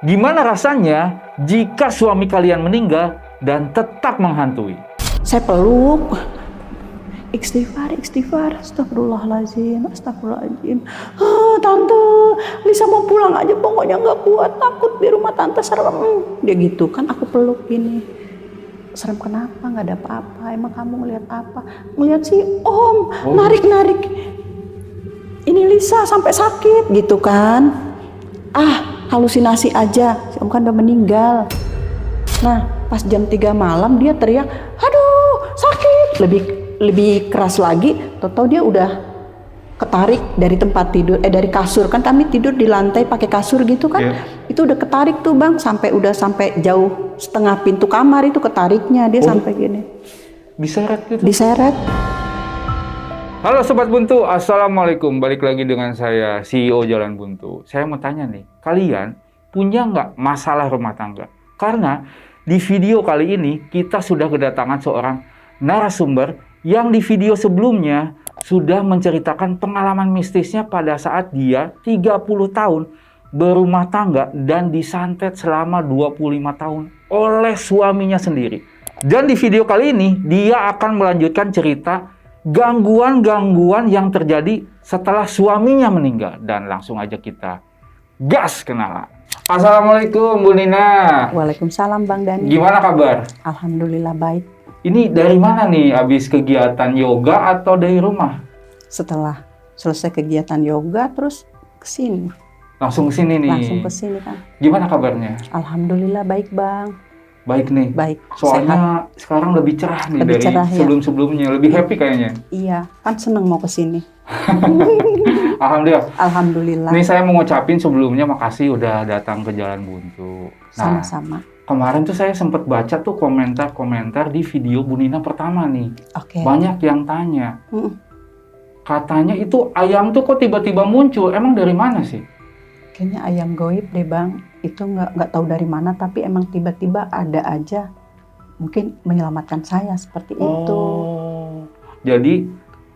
Gimana rasanya jika suami kalian meninggal dan tetap menghantui? Saya peluk, istighfar, astagfirullahaladzim. Tante, Lisa mau pulang aja, pokoknya nggak kuat, takut di rumah tante serem. Dia gitu kan, aku peluk gini. Serem kenapa? Nggak ada apa-apa. Emang kamu ngeliat apa? Ngeliat si Om narik-narik. Ini Lisa sampai sakit gitu kan? Halusinasi aja. Si Om kan udah meninggal. Nah, pas jam 3 malam dia teriak, aduh sakit. Lebih keras lagi. Tahu-tahu dia udah ketarik dari tempat tidur, dari kasur kan kami tidur di lantai pakai kasur gitu kan. Itu udah ketarik tuh Bang, udah sampai jauh setengah pintu kamar itu ketariknya dia sampai gini. Diseret gitu? Diseret. Halo Sobat Buntu, Assalamualaikum. Balik lagi dengan saya, CEO Jalan Buntu. Saya mau tanya nih, kalian punya nggak masalah rumah tangga? Karena di video kali ini kita sudah kedatangan seorang narasumber yang di video sebelumnya sudah menceritakan pengalaman mistisnya pada saat dia 30 tahun berumah tangga dan disantet selama 25 tahun oleh suaminya sendiri. Dan di video kali ini dia akan melanjutkan cerita gangguan-gangguan yang terjadi setelah suaminya meninggal. Dan langsung aja kita gas kenalan. Assalamualaikum Bu Nina. Waalaikumsalam Bang Dani. Gimana kabar? Alhamdulillah baik. Ini dari mana nih? Habis kegiatan yoga atau dari rumah? Setelah selesai kegiatan yoga terus kesini. Langsung kesini nih? Langsung kesini kan. Gimana kabarnya? Alhamdulillah baik Bang. Baik nih? Baik. Soalnya sehat. Sekarang lebih cerah nih lebih dari cerah, sebelum-sebelumnya. Lebih happy kayaknya. Iya, kan seneng mau kesini. Alhamdulillah. Alhamdulillah. Ini saya mau ngucapin sebelumnya makasih udah datang ke Jalan Buntu. Nah, sama-sama. Kemarin tuh saya sempat baca tuh komentar-komentar di video Bu Nina pertama nih. Oke. Banyak yang tanya. Katanya itu ayam tuh kok tiba-tiba muncul. Emang dari mana sih? Kayaknya ayam goib deh Bang. Itu nggak tahu dari mana, tapi emang tiba-tiba ada aja. Mungkin menyelamatkan saya seperti itu. Jadi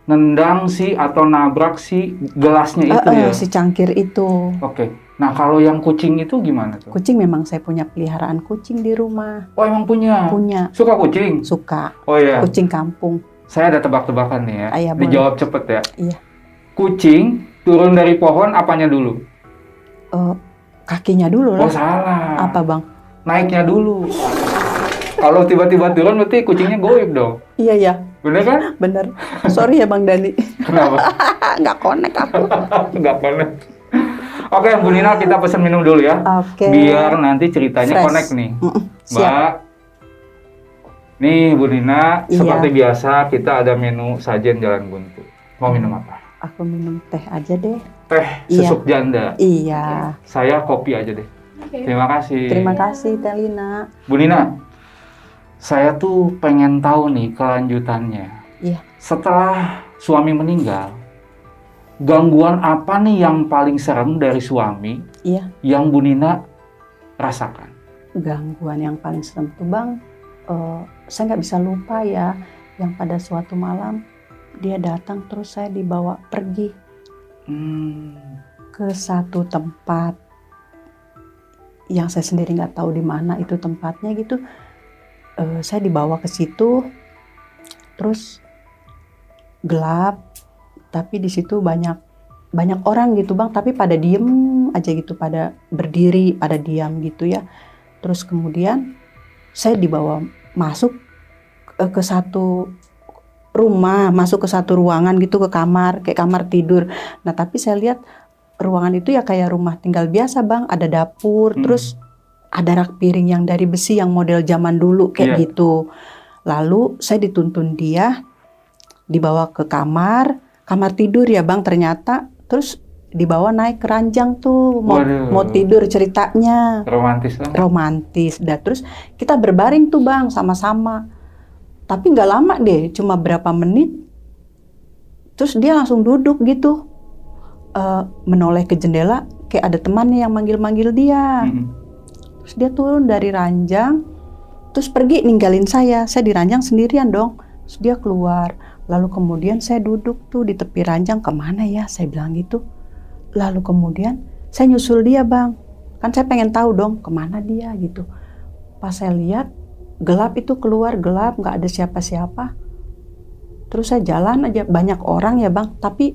nendang sih atau nabrak si gelasnya itu ya? Si cangkir itu. Oke. Nah kalau yang kucing itu gimana tuh? Kucing memang saya punya peliharaan kucing di rumah. Oh emang punya? Punya. Suka kucing? Suka. Oh iya. Kucing kampung. Saya ada tebak-tebakan nih ya. Ayah, dijawab cepet ya. Iya. Kucing turun dari pohon apanya dulu? Kakinya dulu lah. Oh salah. Apa Bang? Naiknya dulu. Kalau tiba-tiba turun berarti kucingnya goib dong. Iya. Bener kan? Bener. Sorry ya Bang Dani. Kenapa? Nggak connect aku. Nggak connect. Oke Bu Nina, kita pesen minum dulu ya. Oke. Biar nanti ceritanya Fresh. connect nih. Siap. Mbak. Nih Bu Nina, Iya. seperti biasa kita ada menu sajen Jalan Buntu. Mau minum apa? Aku minum teh aja deh. Teh susuk janda. Iya. Saya kopi aja deh. Terima kasih. Terima kasih Telina. Bu Nina, saya tuh pengen tahu nih kelanjutannya. Iya. Setelah suami meninggal, gangguan apa nih yang paling serem dari suami yang Bu Nina rasakan? Gangguan yang paling serem tuh Bang, saya nggak bisa lupa ya, yang pada suatu malam dia datang terus saya dibawa pergi ke satu tempat yang saya sendiri nggak tahu di mana itu tempatnya gitu. Saya dibawa ke situ, terus gelap. Tapi di situ banyak orang gitu Bang, tapi pada diem aja gitu, pada berdiri, pada diam gitu ya. Terus kemudian saya dibawa masuk ke satu rumah, masuk ke satu ruangan gitu, ke kamar, kayak kamar tidur. Nah tapi saya lihat ruangan itu ya kayak rumah tinggal biasa Bang, ada dapur, terus ada rak piring yang dari besi yang model zaman dulu kayak gitu. Lalu saya dituntun dia, dibawa ke kamar tidur ya Bang ternyata, terus dibawa naik ke ranjang tuh mau tidur ceritanya. Romantis banget. Romantis. Dan terus kita berbaring tuh Bang sama-sama. Tapi nggak lama deh, cuma berapa menit. Terus dia langsung duduk gitu, menoleh ke jendela, kayak ada temannya yang manggil-manggil dia. Terus dia turun dari ranjang, terus pergi ninggalin saya di ranjang sendirian dong. Terus dia keluar. Lalu kemudian saya duduk tuh di tepi ranjang, kemana ya? Saya bilang gitu. Lalu kemudian saya nyusul dia Bang. Kan saya pengen tahu dong kemana dia gitu. Pas saya lihat gelap itu keluar, gelap, nggak ada siapa-siapa. Terus saya jalan aja, banyak orang ya bang, tapi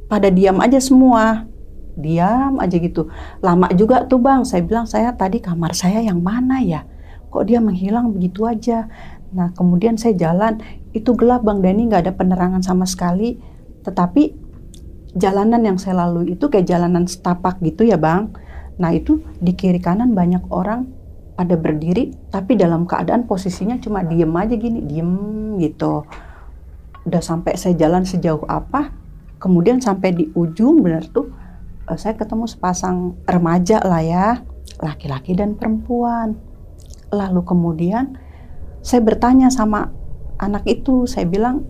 pada diam aja semua. Diam aja gitu. Lama juga tuh bang, saya bilang saya tadi kamar saya yang mana ya? Kok dia menghilang begitu aja? Nah kemudian saya jalan, itu gelap bang Denny, nggak ada penerangan sama sekali. Tetapi jalanan yang saya lalui itu kayak jalanan setapak gitu ya bang. Nah itu di kiri kanan banyak orang pada berdiri, tapi dalam keadaan posisinya cuma diem aja gini, diem gitu. Udah sampai saya jalan sejauh apa, kemudian sampai di ujung bener tuh, saya ketemu sepasang remaja lah ya, laki-laki dan perempuan. Lalu kemudian saya bertanya sama anak itu, saya bilang,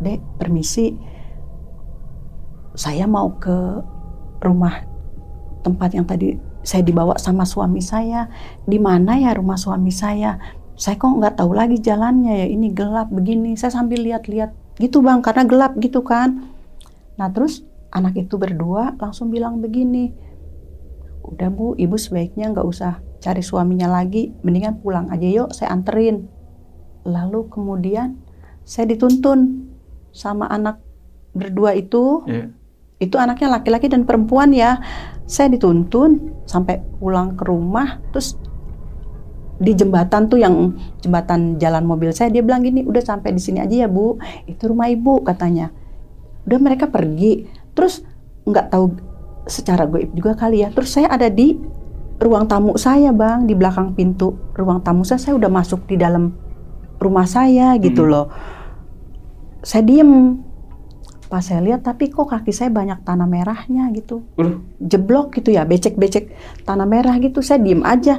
Dek, permisi, saya mau ke rumah tempat yang tadi saya dibawa sama suami saya. Di mana ya rumah suami saya? Saya kok nggak tahu lagi jalannya ya, ini gelap begini. Saya sambil lihat-lihat gitu bang, karena gelap gitu kan. Nah terus anak itu berdua langsung bilang begini, udah bu, ibu sebaiknya nggak usah cari suaminya lagi, mendingan pulang aja yuk, saya anterin. Lalu kemudian saya dituntun sama anak berdua itu. Itu anaknya laki-laki dan perempuan ya. Saya dituntun sampai pulang ke rumah. Terus di jembatan tuh, yang jembatan jalan mobil saya, dia bilang gini, udah sampai di sini aja ya bu, itu rumah ibu katanya. Udah mereka pergi. Terus nggak tahu secara goib juga kali ya. Terus saya ada di ruang tamu saya bang, di belakang pintu ruang tamu saya udah masuk di dalam rumah saya gitu loh. Saya diem. Pas saya lihat, tapi kok kaki saya banyak tanah merahnya gitu. Jeblok gitu ya, becek-becek tanah merah gitu. Saya diem aja.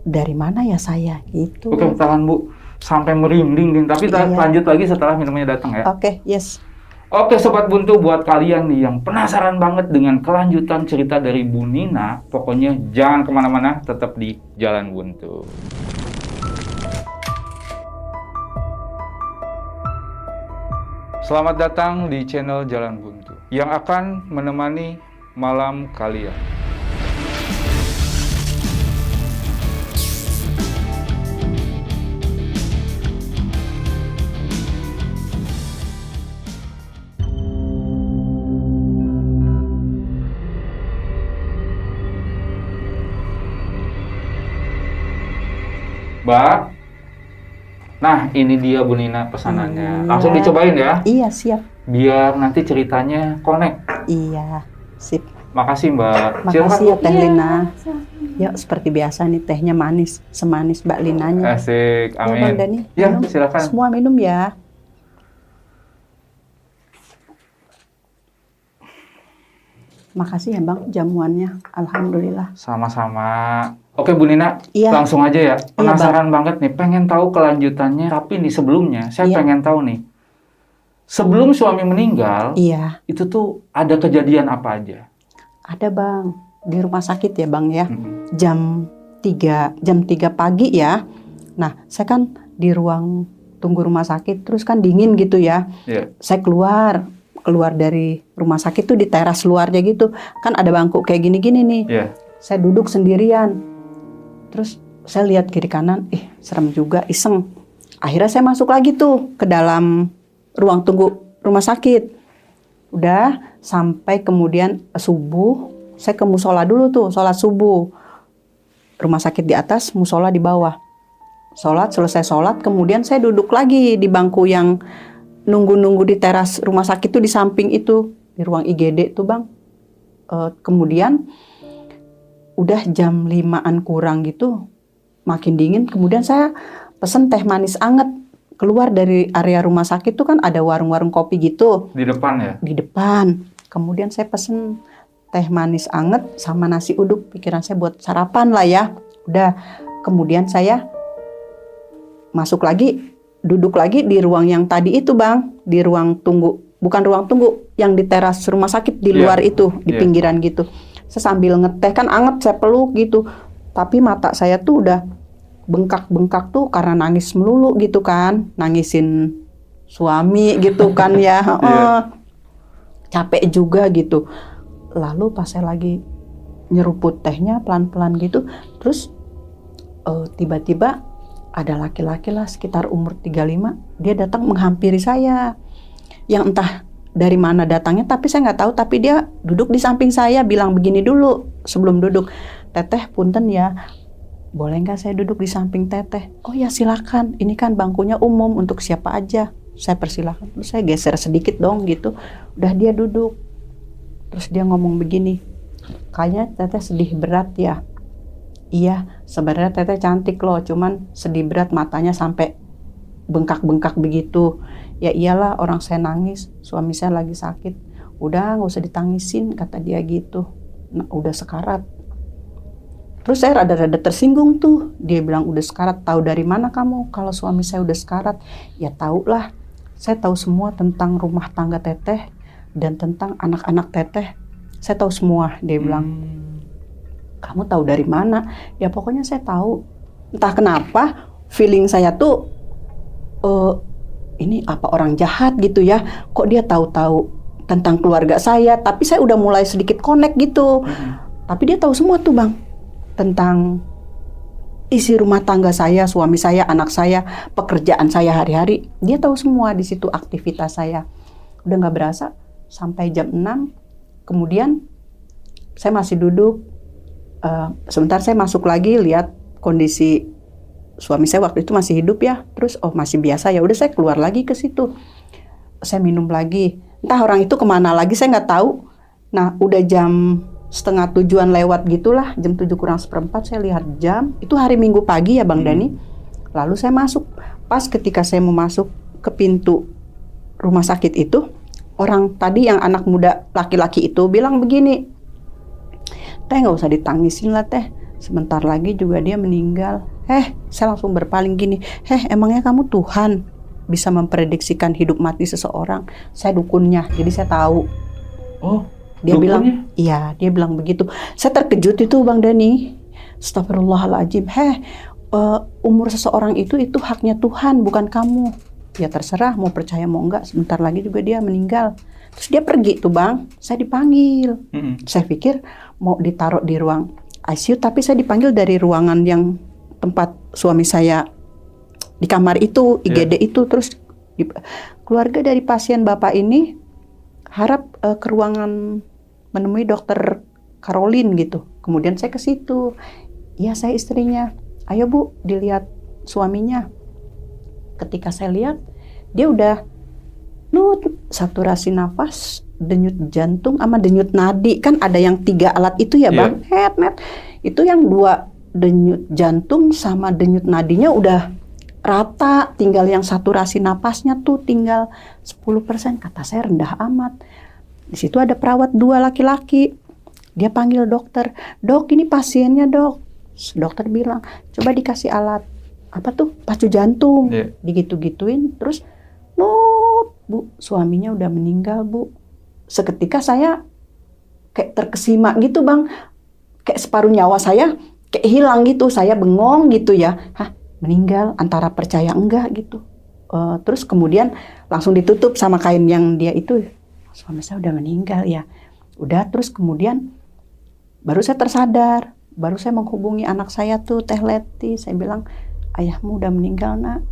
Dari mana ya saya gitu. Oke, tahan bu. Sampai merinding. Tapi lanjut lagi setelah minumnya datang ya. Oke, yes. Oke Sobat Buntu, buat kalian nih yang penasaran banget dengan kelanjutan cerita dari Bu Nina, pokoknya jangan kemana-mana, tetap di Jalan Buntu. Selamat datang di channel Jalan Buntu yang akan menemani malam kalian. Mbak, nah ini dia Bu Nina pesanannya. Langsung dicobain ya. Iya, siap. Biar nanti ceritanya connect. Iya, sip. Makasih Mbak. Makasih ya Teh Lina. Ya seperti biasa nih, tehnya manis, semanis Mbak Linanya. Asik, amin. Ya Bang Dani, ya minum. Silakan. Semua minum ya. Makasih ya Bang jamuannya, alhamdulillah. Sama-sama. Oke Bu Nina, iya. Langsung aja ya. Penasaran banget nih, pengen tahu kelanjutannya. Tapi nih sebelumnya, saya pengen tahu nih. Sebelum suami meninggal, itu tuh ada kejadian apa aja? Ada Bang, di rumah sakit ya Bang ya. Jam 3 pagi ya. Nah, saya kan di ruang tunggu rumah sakit, terus kan dingin gitu ya. Saya keluar dari rumah sakit tuh di teras luarnya gitu. Kan ada bangku kayak gini-gini nih. Saya duduk sendirian. Terus saya lihat kiri kanan, serem juga, iseng. Akhirnya saya masuk lagi tuh ke dalam ruang tunggu rumah sakit. Udah sampai kemudian subuh, saya ke musola dulu tuh, sholat subuh. Rumah sakit di atas, musola di bawah. Selesai sholat, kemudian saya duduk lagi di bangku yang nunggu-nunggu di teras rumah sakit tuh, di samping itu, di ruang IGD tuh Bang. Kemudian udah jam 5-an kurang gitu, makin dingin. Kemudian saya pesen teh manis anget. Keluar dari area rumah sakit tuh kan ada warung-warung kopi gitu. Di depan ya? Di depan. Kemudian saya pesen teh manis anget sama nasi uduk. Pikiran saya buat sarapan lah ya. Udah. Kemudian saya masuk lagi, duduk lagi di ruang yang tadi itu Bang. Di ruang tunggu. Bukan ruang tunggu, yang di teras rumah sakit di luar itu, di pinggiran gitu. Saya sambil ngeteh, kan anget, saya peluk gitu. Tapi mata saya tuh udah bengkak-bengkak tuh karena nangis melulu gitu kan. Nangisin suami gitu kan ya. Capek juga gitu. Lalu pas saya lagi nyeruput tehnya pelan-pelan gitu. Terus tiba-tiba ada laki-laki lah sekitar umur 35, dia datang menghampiri saya. Yang entah dari mana datangnya, tapi saya nggak tahu. Tapi dia duduk di samping saya, bilang begini dulu sebelum duduk, "Teteh, punten ya, boleh nggak saya duduk di samping teteh?" "Oh ya silakan, ini kan bangkunya umum untuk siapa aja." Saya persilahkan. Terus saya geser sedikit dong gitu. Udah dia duduk. Terus dia ngomong begini, "Kayaknya teteh sedih berat ya." "Iya, sebenarnya teteh cantik loh, cuman sedih berat, matanya sampai bengkak-bengkak begitu." "Ya iyalah, orang saya nangis, suami saya lagi sakit." "Udah nggak usah ditangisin," kata dia gitu. "Nah, udah sekarat." Terus saya rada-rada tersinggung tuh. Dia bilang udah sekarat. "Tahu dari mana kamu kalau suami saya udah sekarat?" "Ya tahu lah, saya tahu semua tentang rumah tangga teteh dan tentang anak-anak teteh. Saya tahu semua," dia bilang. "Kamu tahu dari mana?" "Ya pokoknya saya tahu." Entah kenapa feeling saya tuh ini apa orang jahat gitu ya, kok dia tahu-tahu tentang keluarga saya. Tapi saya udah mulai sedikit connect gitu. Tapi dia tahu semua tuh Bang, tentang isi rumah tangga saya, suami saya, anak saya, pekerjaan saya hari-hari. Dia tahu semua di situ, aktivitas saya. Udah nggak berasa sampai jam 6, kemudian saya masih duduk. Sebentar saya masuk lagi, lihat kondisi suami saya waktu itu masih hidup ya. Terus masih biasa, ya udah saya keluar lagi ke situ. Saya minum lagi. Entah orang itu kemana lagi saya nggak tahu. Nah udah jam 6:30 lewat gitulah, jam 7:45 saya lihat jam. Itu hari Minggu pagi ya Bang Dani. Lalu saya masuk. Pas ketika saya mau masuk ke pintu rumah sakit itu, orang tadi yang anak muda laki-laki itu bilang begini, "Teh nggak usah ditangisin lah teh, sebentar lagi juga dia meninggal." Saya langsung berpaling gini, "Emangnya kamu Tuhan bisa memprediksikan hidup mati seseorang?" Saya dukunnya, jadi saya tahu. Oh, dia dukunnya? bilang, iya, dia bilang begitu. Saya terkejut itu Bang Dani. Astagfirullahaladzim. Umur seseorang itu haknya Tuhan, bukan kamu. Ya terserah mau percaya mau enggak, sebentar lagi juga dia meninggal. Terus dia pergi tuh Bang, saya dipanggil. Saya pikir mau ditaruh di ruang ICU, tapi saya dipanggil dari ruangan yang tempat suami saya di kamar itu, IGD itu. Terus keluarga dari pasien Bapak ini harap ke ruangan menemui dokter Caroline gitu. Kemudian saya ke situ. "Ya saya istrinya." "Ayo Bu, dilihat suaminya." Ketika saya lihat, dia udah saturasi nafas, denyut jantung sama denyut nadi. Kan ada yang 3 alat itu ya Bang. Itu yang 2 denyut jantung sama denyut nadinya udah rata, tinggal yang saturasi napasnya tuh tinggal 10%. Kata saya rendah amat. Di situ ada perawat 2 laki-laki. Dia panggil dokter, "Dok, ini pasiennya dok." Dokter bilang, "Coba dikasih alat apa tuh, pacu jantung." Digitu-gituin. Terus Bu, suaminya udah meninggal Bu. Seketika saya kayak terkesima gitu Bang, kayak separuh nyawa saya kayak hilang gitu. Saya bengong gitu ya, meninggal, antara percaya enggak gitu. Terus kemudian langsung ditutup sama kain yang dia itu, suami saya udah meninggal ya. Udah, terus kemudian baru saya tersadar, baru saya menghubungi anak saya tuh, Teh Leti. Saya bilang, "Ayahmu udah meninggal Nak."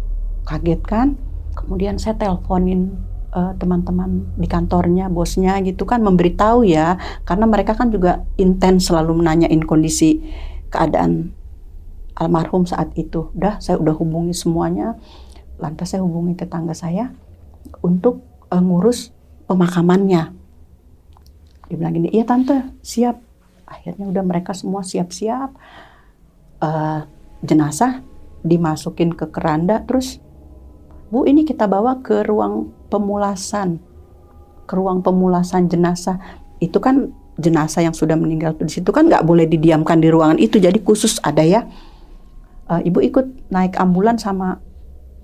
Kaget kan. Kemudian saya teleponin teman-teman di kantornya, bosnya gitu kan, memberitahu ya, karena mereka kan juga intens selalu menanyain kondisi keadaan almarhum saat itu. Saya udah hubungi semuanya. Lantas saya hubungi tetangga saya untuk ngurus pemakamannya. Dia bilang gini, "Iya Tante, siap." Akhirnya udah mereka semua siap-siap. Jenazah dimasukin ke keranda. Terus, "Bu, ini kita bawa ke ruang pemulasan. Ke ruang pemulasan jenazah." Itu kan jenazah yang sudah meninggal di situ kan nggak boleh didiamkan di ruangan itu. Jadi khusus ada ya. "Ibu ikut naik ambulan sama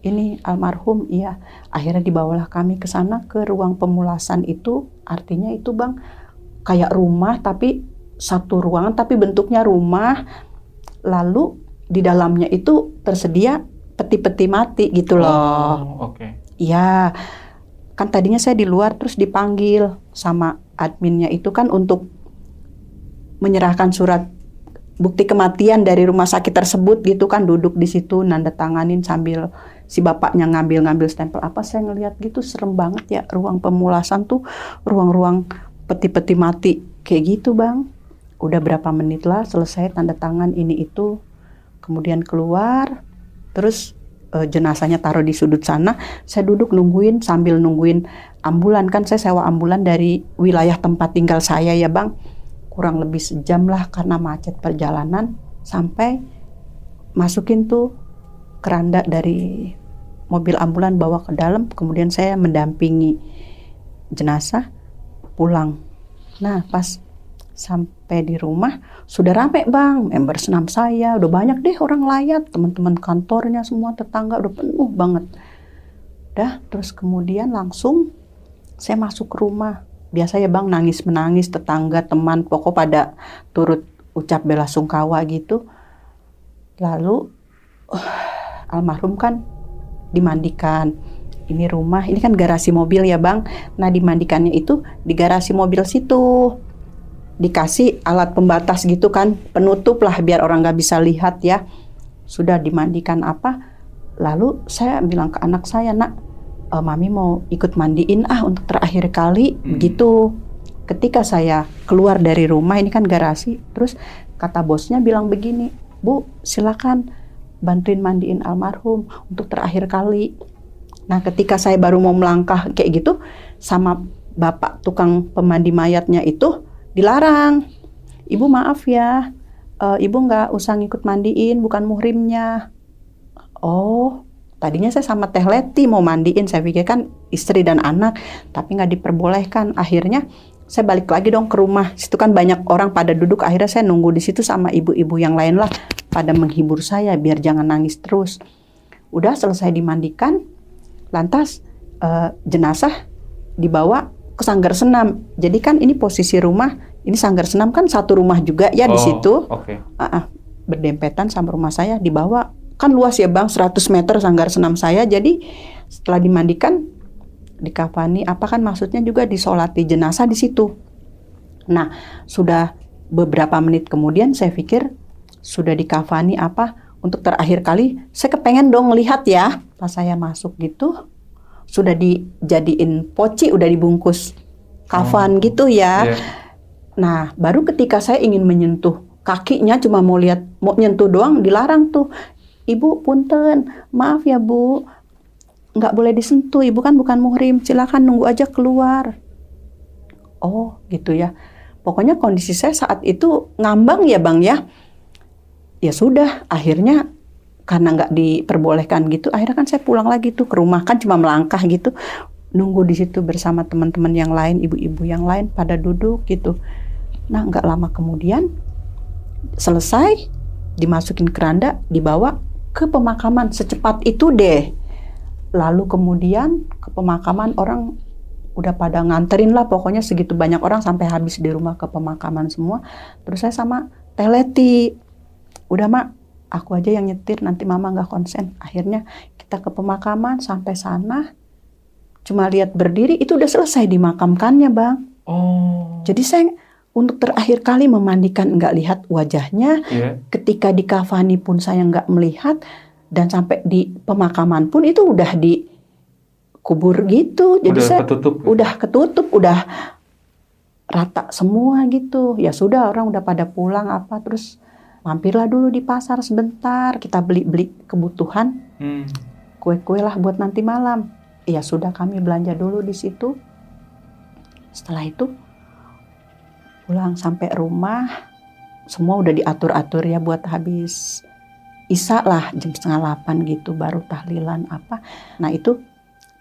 ini almarhum." "Iya." Akhirnya dibawalah kami ke sana, ke ruang pemulasan itu. Artinya itu Bang, kayak rumah tapi satu ruangan tapi bentuknya rumah. Lalu di dalamnya itu tersedia peti-peti mati gitu loh. Iya, kan tadinya saya di luar, terus dipanggil sama adminnya itu kan untuk menyerahkan surat bukti kematian dari rumah sakit tersebut gitu kan, duduk di situ nanda tanganin sambil si bapaknya ngambil stempel apa. Saya ngelihat gitu serem banget ya, ruang pemulasan tuh ruang-ruang peti-peti mati kayak gitu Bang. Udah berapa menit lah selesai tanda tangan ini itu, kemudian keluar, terus jenazahnya taruh di sudut sana. Saya duduk nungguin sambil nungguin ambulan, kan saya sewa ambulan dari wilayah tempat tinggal saya ya Bang. Kurang lebih sejam lah karena macet perjalanan, sampai masukin tuh keranda dari mobil ambulan bawa ke dalam, kemudian saya mendampingi jenazah pulang. Nah pas sampai di rumah sudah rame Bang, member senam saya udah banyak deh, orang layat, teman-teman kantornya semua, tetangga udah penuh banget. Dah terus kemudian langsung saya masuk ke rumah. Biasa ya Bang, nangis-menangis, tetangga, teman, pokok pada turut ucap bela sungkawa gitu. Lalu almarhum kan dimandikan. Ini rumah, ini kan garasi mobil ya Bang. Nah dimandikannya itu di garasi mobil situ. Dikasih alat pembatas gitu kan, penutup lah biar orang gak bisa lihat ya. Sudah dimandikan apa, lalu saya bilang ke anak saya, nak, Mami mau ikut mandiin untuk terakhir kali begitu. Ketika saya keluar dari rumah, ini kan garasi, terus kata bosnya bilang begini, Bu silakan bantuin mandiin almarhum untuk terakhir kali. Nah ketika saya baru mau melangkah kayak gitu, sama bapak tukang pemandi mayatnya itu dilarang. Ibu maaf ya, ibu nggak usah ngikut mandiin, bukan muhrimnya. Oh, tadinya saya sama Teh Leti mau mandiin, saya pikir kan istri dan anak, tapi nggak diperbolehkan. Akhirnya saya balik lagi dong ke rumah. Situ kan banyak orang pada duduk. Akhirnya saya nunggu di situ sama ibu-ibu yang lain lah, pada menghibur saya biar jangan nangis terus. Udah selesai dimandikan, lantas jenazah dibawa ke sanggar senam. Jadi kan ini posisi rumah, ini sanggar senam kan satu rumah juga ya di situ. Okay. Berdempetan sama rumah saya, dibawa. Kan luas ya Bang, 100 meter sanggar senam saya. Jadi setelah dimandikan, dikafani kan maksudnya juga disolati jenazah di situ. Nah, sudah beberapa menit kemudian saya pikir sudah dikafani untuk terakhir kali, saya kepengen dong ngelihat ya. Pas saya masuk gitu, sudah dijadiin poci, udah dibungkus kafan gitu ya. Yeah. Nah, baru ketika saya ingin menyentuh kakinya, cuma mau nyentuh doang, dilarang tuh. Ibu punten, maaf ya Bu, nggak boleh disentuh, ibu kan bukan muhrim, silakan nunggu aja keluar. Oh gitu ya. Pokoknya kondisi saya saat itu ngambang ya Bang ya. Ya sudah, akhirnya karena nggak diperbolehkan gitu, akhirnya kan saya pulang lagi tuh ke rumah, kan cuma melangkah gitu, nunggu di situ bersama teman-teman yang lain, ibu-ibu yang lain pada duduk gitu. Nah nggak lama kemudian selesai, dimasukin keranda, dibawa ke pemakaman secepat itu deh. Lalu kemudian ke pemakaman orang udah pada nganterin lah, pokoknya segitu banyak orang sampai habis di rumah ke pemakaman semua. Terus saya sama Teh Leti, udah Mak, aku aja yang nyetir, nanti Mama nggak konsen. Akhirnya kita ke pemakaman, sampai sana cuma lihat berdiri itu udah selesai dimakamkannya Bang. Oh. Jadi saya untuk terakhir kali memandikan nggak lihat wajahnya, ketika di kafani pun saya nggak melihat, dan sampai di pemakaman pun itu udah dikubur gitu. Jadi saya udah ketutup, udah rata semua gitu. Ya sudah, orang udah pada pulang terus mampirlah dulu di pasar sebentar, kita beli kebutuhan, kue-kue lah buat nanti malam. Ya sudah, kami belanja dulu di situ. Setelah itu pulang sampai rumah, semua udah diatur-atur ya buat habis Isya lah, jam 7:30 gitu, baru tahlilan Nah itu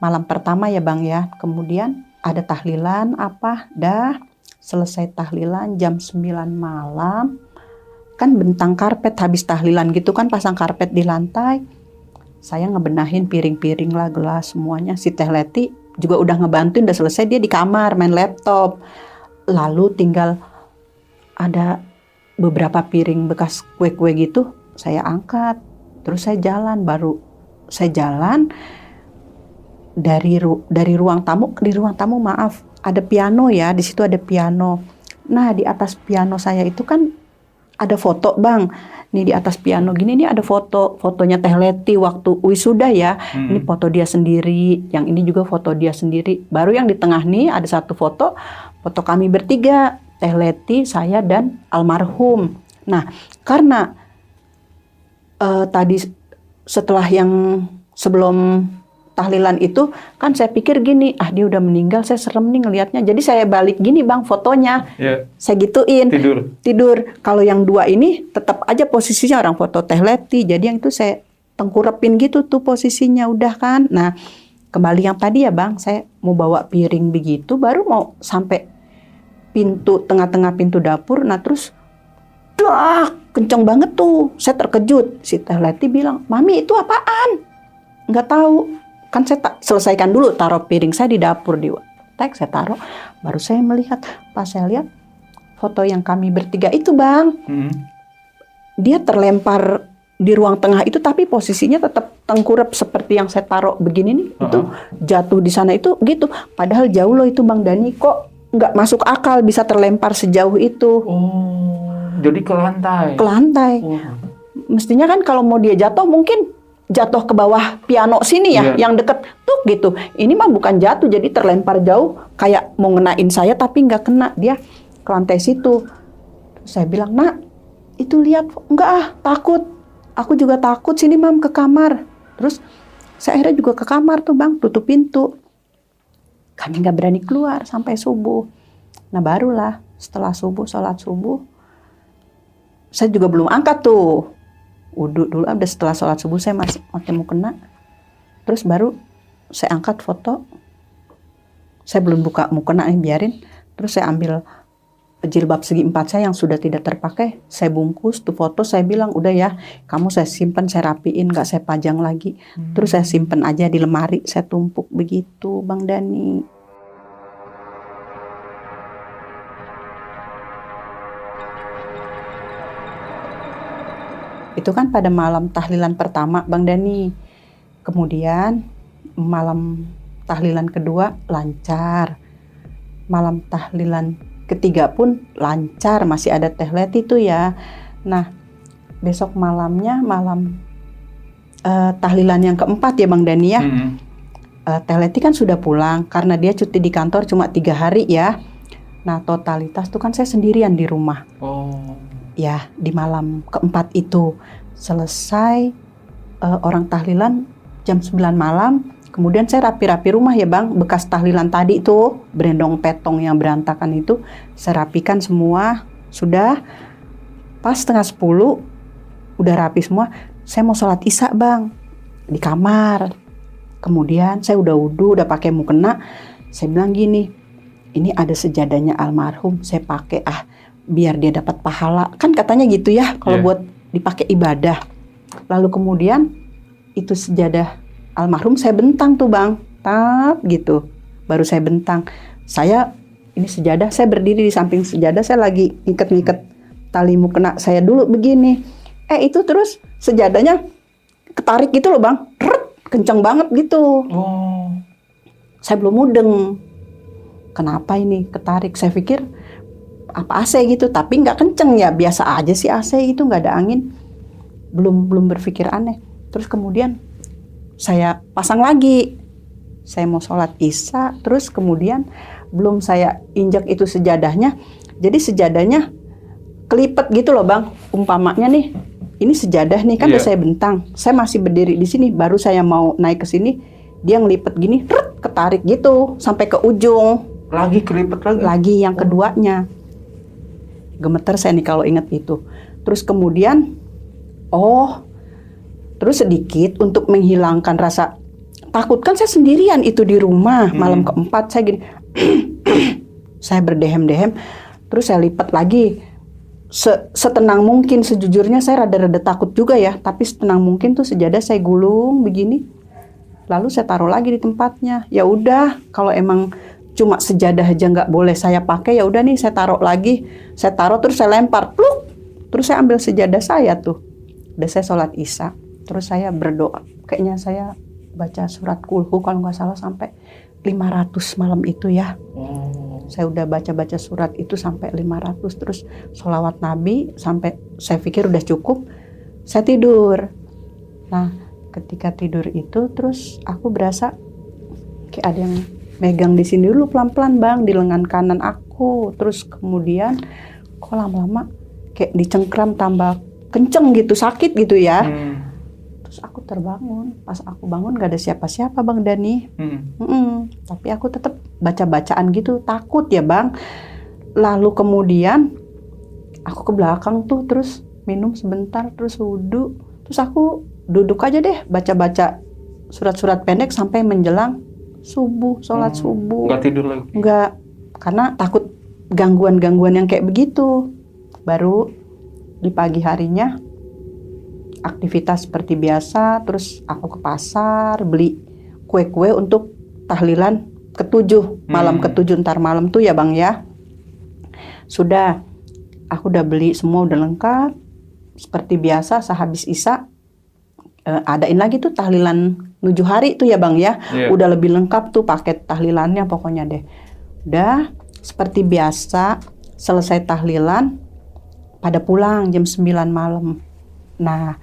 malam pertama ya Bang ya. Kemudian ada tahlilan dah selesai tahlilan jam 9 malam. Kan bentang karpet habis tahlilan gitu kan, pasang karpet di lantai. Saya ngebenahin piring-piring lah, gelas semuanya. Si Teh Leti juga udah ngebantuin, udah selesai, dia di kamar main laptop. Lalu tinggal ada beberapa piring bekas kue-kue gitu, saya angkat, terus saya jalan. Baru saya jalan dari ruang tamu, di ruang tamu maaf, ada piano ya, di situ ada piano. Nah, di atas piano saya itu kan ada foto, Bang. Nih di atas piano gini nih ada fotonya Teh Leti waktu wisuda ya. Ini foto dia sendiri, yang ini juga foto dia sendiri. Baru yang di tengah nih ada satu foto kami bertiga, Teh Leti, saya dan almarhum. Nah, karena tadi setelah yang sebelum tahlilan itu kan saya pikir gini, dia udah meninggal, saya serem nih ngelihatnya. Jadi saya balik gini, Bang, fotonya. Saya gituin. Tidur. Kalau yang dua ini tetap aja posisinya orang foto Teh Leti. Jadi yang itu saya tengkurepin gitu tuh posisinya, udah kan. Nah, kembali yang tadi ya, Bang, saya mau bawa piring begitu, baru mau sampai tengah-tengah pintu dapur. Nah, terus kenceng banget tuh. Saya terkejut. Si Teh Leti bilang, "Mami, itu apaan?" Nggak tahu. Kan saya selesaikan dulu taruh piring saya di dapur, di tek saya taruh, baru saya melihat. Pas saya lihat foto yang kami bertiga itu, Bang, dia terlempar di ruang tengah itu, tapi posisinya tetap tengkurap seperti yang saya taruh begini nih. Itu jatuh di sana itu gitu, padahal jauh loh itu, Bang Dani, kok nggak masuk akal bisa terlempar sejauh itu. Jadi ke lantai. Mestinya kan kalau mau dia jatuh mungkin jatuh ke bawah piano sini ya, yang deket tuh gitu. Ini mah bukan jatuh, jadi terlempar jauh kayak mau ngenain saya tapi nggak kena, dia ke lantai situ. Saya bilang, "Nak, itu lihat." "Enggak takut. Aku juga takut, sini Mam ke kamar." Terus saya akhirnya juga ke kamar tuh, Bang, tutup pintu. Kami nggak berani keluar sampai subuh. Nah, barulah setelah subuh, sholat subuh, saya juga belum angkat tuh. Wudhu dulu, udah setelah sholat subuh saya masih mau kena. Terus baru saya angkat foto. Saya belum buka mukena nih, biarin. Terus saya ambil jilbab segi 4 saya yang sudah tidak terpakai. Saya bungkus tuh foto, saya bilang, "Udah ya, kamu saya simpan, saya rapiin, gak saya pajang lagi." Terus saya simpan aja di lemari, saya tumpuk begitu, Bang Dani. Itu kan pada malam tahlilan pertama, Bang Dani. Kemudian malam tahlilan kedua lancar. Malam tahlilan ketiga pun lancar, masih ada Teh Leti tuh ya. Nah, besok malamnya malam tahlilan yang keempat ya, Bang Dani ya. Teh Leti kan sudah pulang karena dia cuti di kantor cuma 3 hari ya. Nah, totalitas tuh kan saya sendirian di rumah. Ya, di malam keempat itu selesai orang tahlilan jam 9 malam. Kemudian saya rapi-rapi rumah ya, Bang. Bekas tahlilan tadi tuh, berendong petong yang berantakan itu, saya rapikan semua. Sudah pas setengah 10, udah rapi semua. Saya mau sholat isya, Bang, di kamar. Kemudian saya udah wudhu, udah pakai mukena. Saya bilang gini, "Ini ada sejadahnya almarhum, saya pakai biar dia dapat pahala." Kan katanya gitu ya, kalau buat dipakai ibadah. Lalu kemudian itu sejadah almarhum saya bentang tuh, Bang. Tap gitu. Baru saya bentang. Ini sejadah, saya berdiri di samping sejadah, saya lagi ngiket-ngiket tali mukena saya dulu begini. Itu terus sejadahnya ketarik gitu loh, Bang. Kenceng banget gitu. Saya belum mudeng. Kenapa ini ketarik? Saya pikir apa AC gitu, tapi nggak kenceng ya, biasa aja sih AC itu, nggak ada angin. Belum berpikir aneh. Terus kemudian saya pasang lagi. Saya mau sholat isya, terus kemudian belum saya injak itu sejadahnya. Jadi sejadahnya kelipet gitu loh, Bang. Umpamanya nih, ini sejadah nih kan udah saya bentang. Saya masih berdiri di sini, baru saya mau naik ke sini, dia ngelipet gini, ketarik gitu sampai ke ujung. Lagi kelipet lagi? Lagi yang keduanya. Gemeter saya nih kalau ingat itu. Terus kemudian, terus sedikit untuk menghilangkan rasa takut, kan saya sendirian itu di rumah. Malam keempat saya gini, saya berdehem-dehem, terus saya lipat lagi. Setenang mungkin, sejujurnya saya rada-rada takut juga ya, tapi setenang mungkin tuh sejadah saya gulung begini, lalu saya taruh lagi di tempatnya. Ya udah, kalau emang cuma sejadah aja nggak boleh saya pakai, ya udah nih saya taruh lagi. Saya taruh terus saya lempar, pluk. Terus saya ambil sejadah saya tuh. Udah saya sholat isya. Terus saya berdoa. Kayaknya saya baca surat Kulhu kalau nggak salah sampai 500 malam itu ya. Oh. Saya udah baca-baca surat itu sampai 500, terus sholawat Nabi sampai saya pikir udah cukup. Saya tidur. Nah, ketika tidur itu terus aku berasa kayak ada yang megang di sini dulu pelan-pelan Bang, di lengan kanan aku. Terus kemudian kok lama-lama kayak dicengkram tambah kenceng gitu, sakit gitu ya. Terus aku terbangun. Pas aku bangun gak ada siapa-siapa Bang Dani. Tapi aku tetap baca-bacaan gitu, takut ya Bang. Lalu kemudian aku ke belakang tuh, terus minum sebentar, terus wudhu. Terus aku duduk aja deh baca-baca surat-surat pendek sampai menjelang subuh, sholat subuh. Nggak tidur lagi? Nggak, karena takut gangguan-gangguan yang kayak begitu. Baru di pagi harinya aktivitas seperti biasa, terus aku ke pasar beli kue-kue untuk tahlilan ke-7, malam ke-7 ntar malam tuh ya Bang ya. Sudah, aku udah beli semua, udah lengkap. Seperti biasa sehabis Isya adain lagi tuh tahlilan 7 hari tuh ya Bang ya. Udah lebih lengkap tuh paket tahlilannya pokoknya deh. Udah seperti biasa selesai tahlilan pada pulang jam 9 malam. Nah,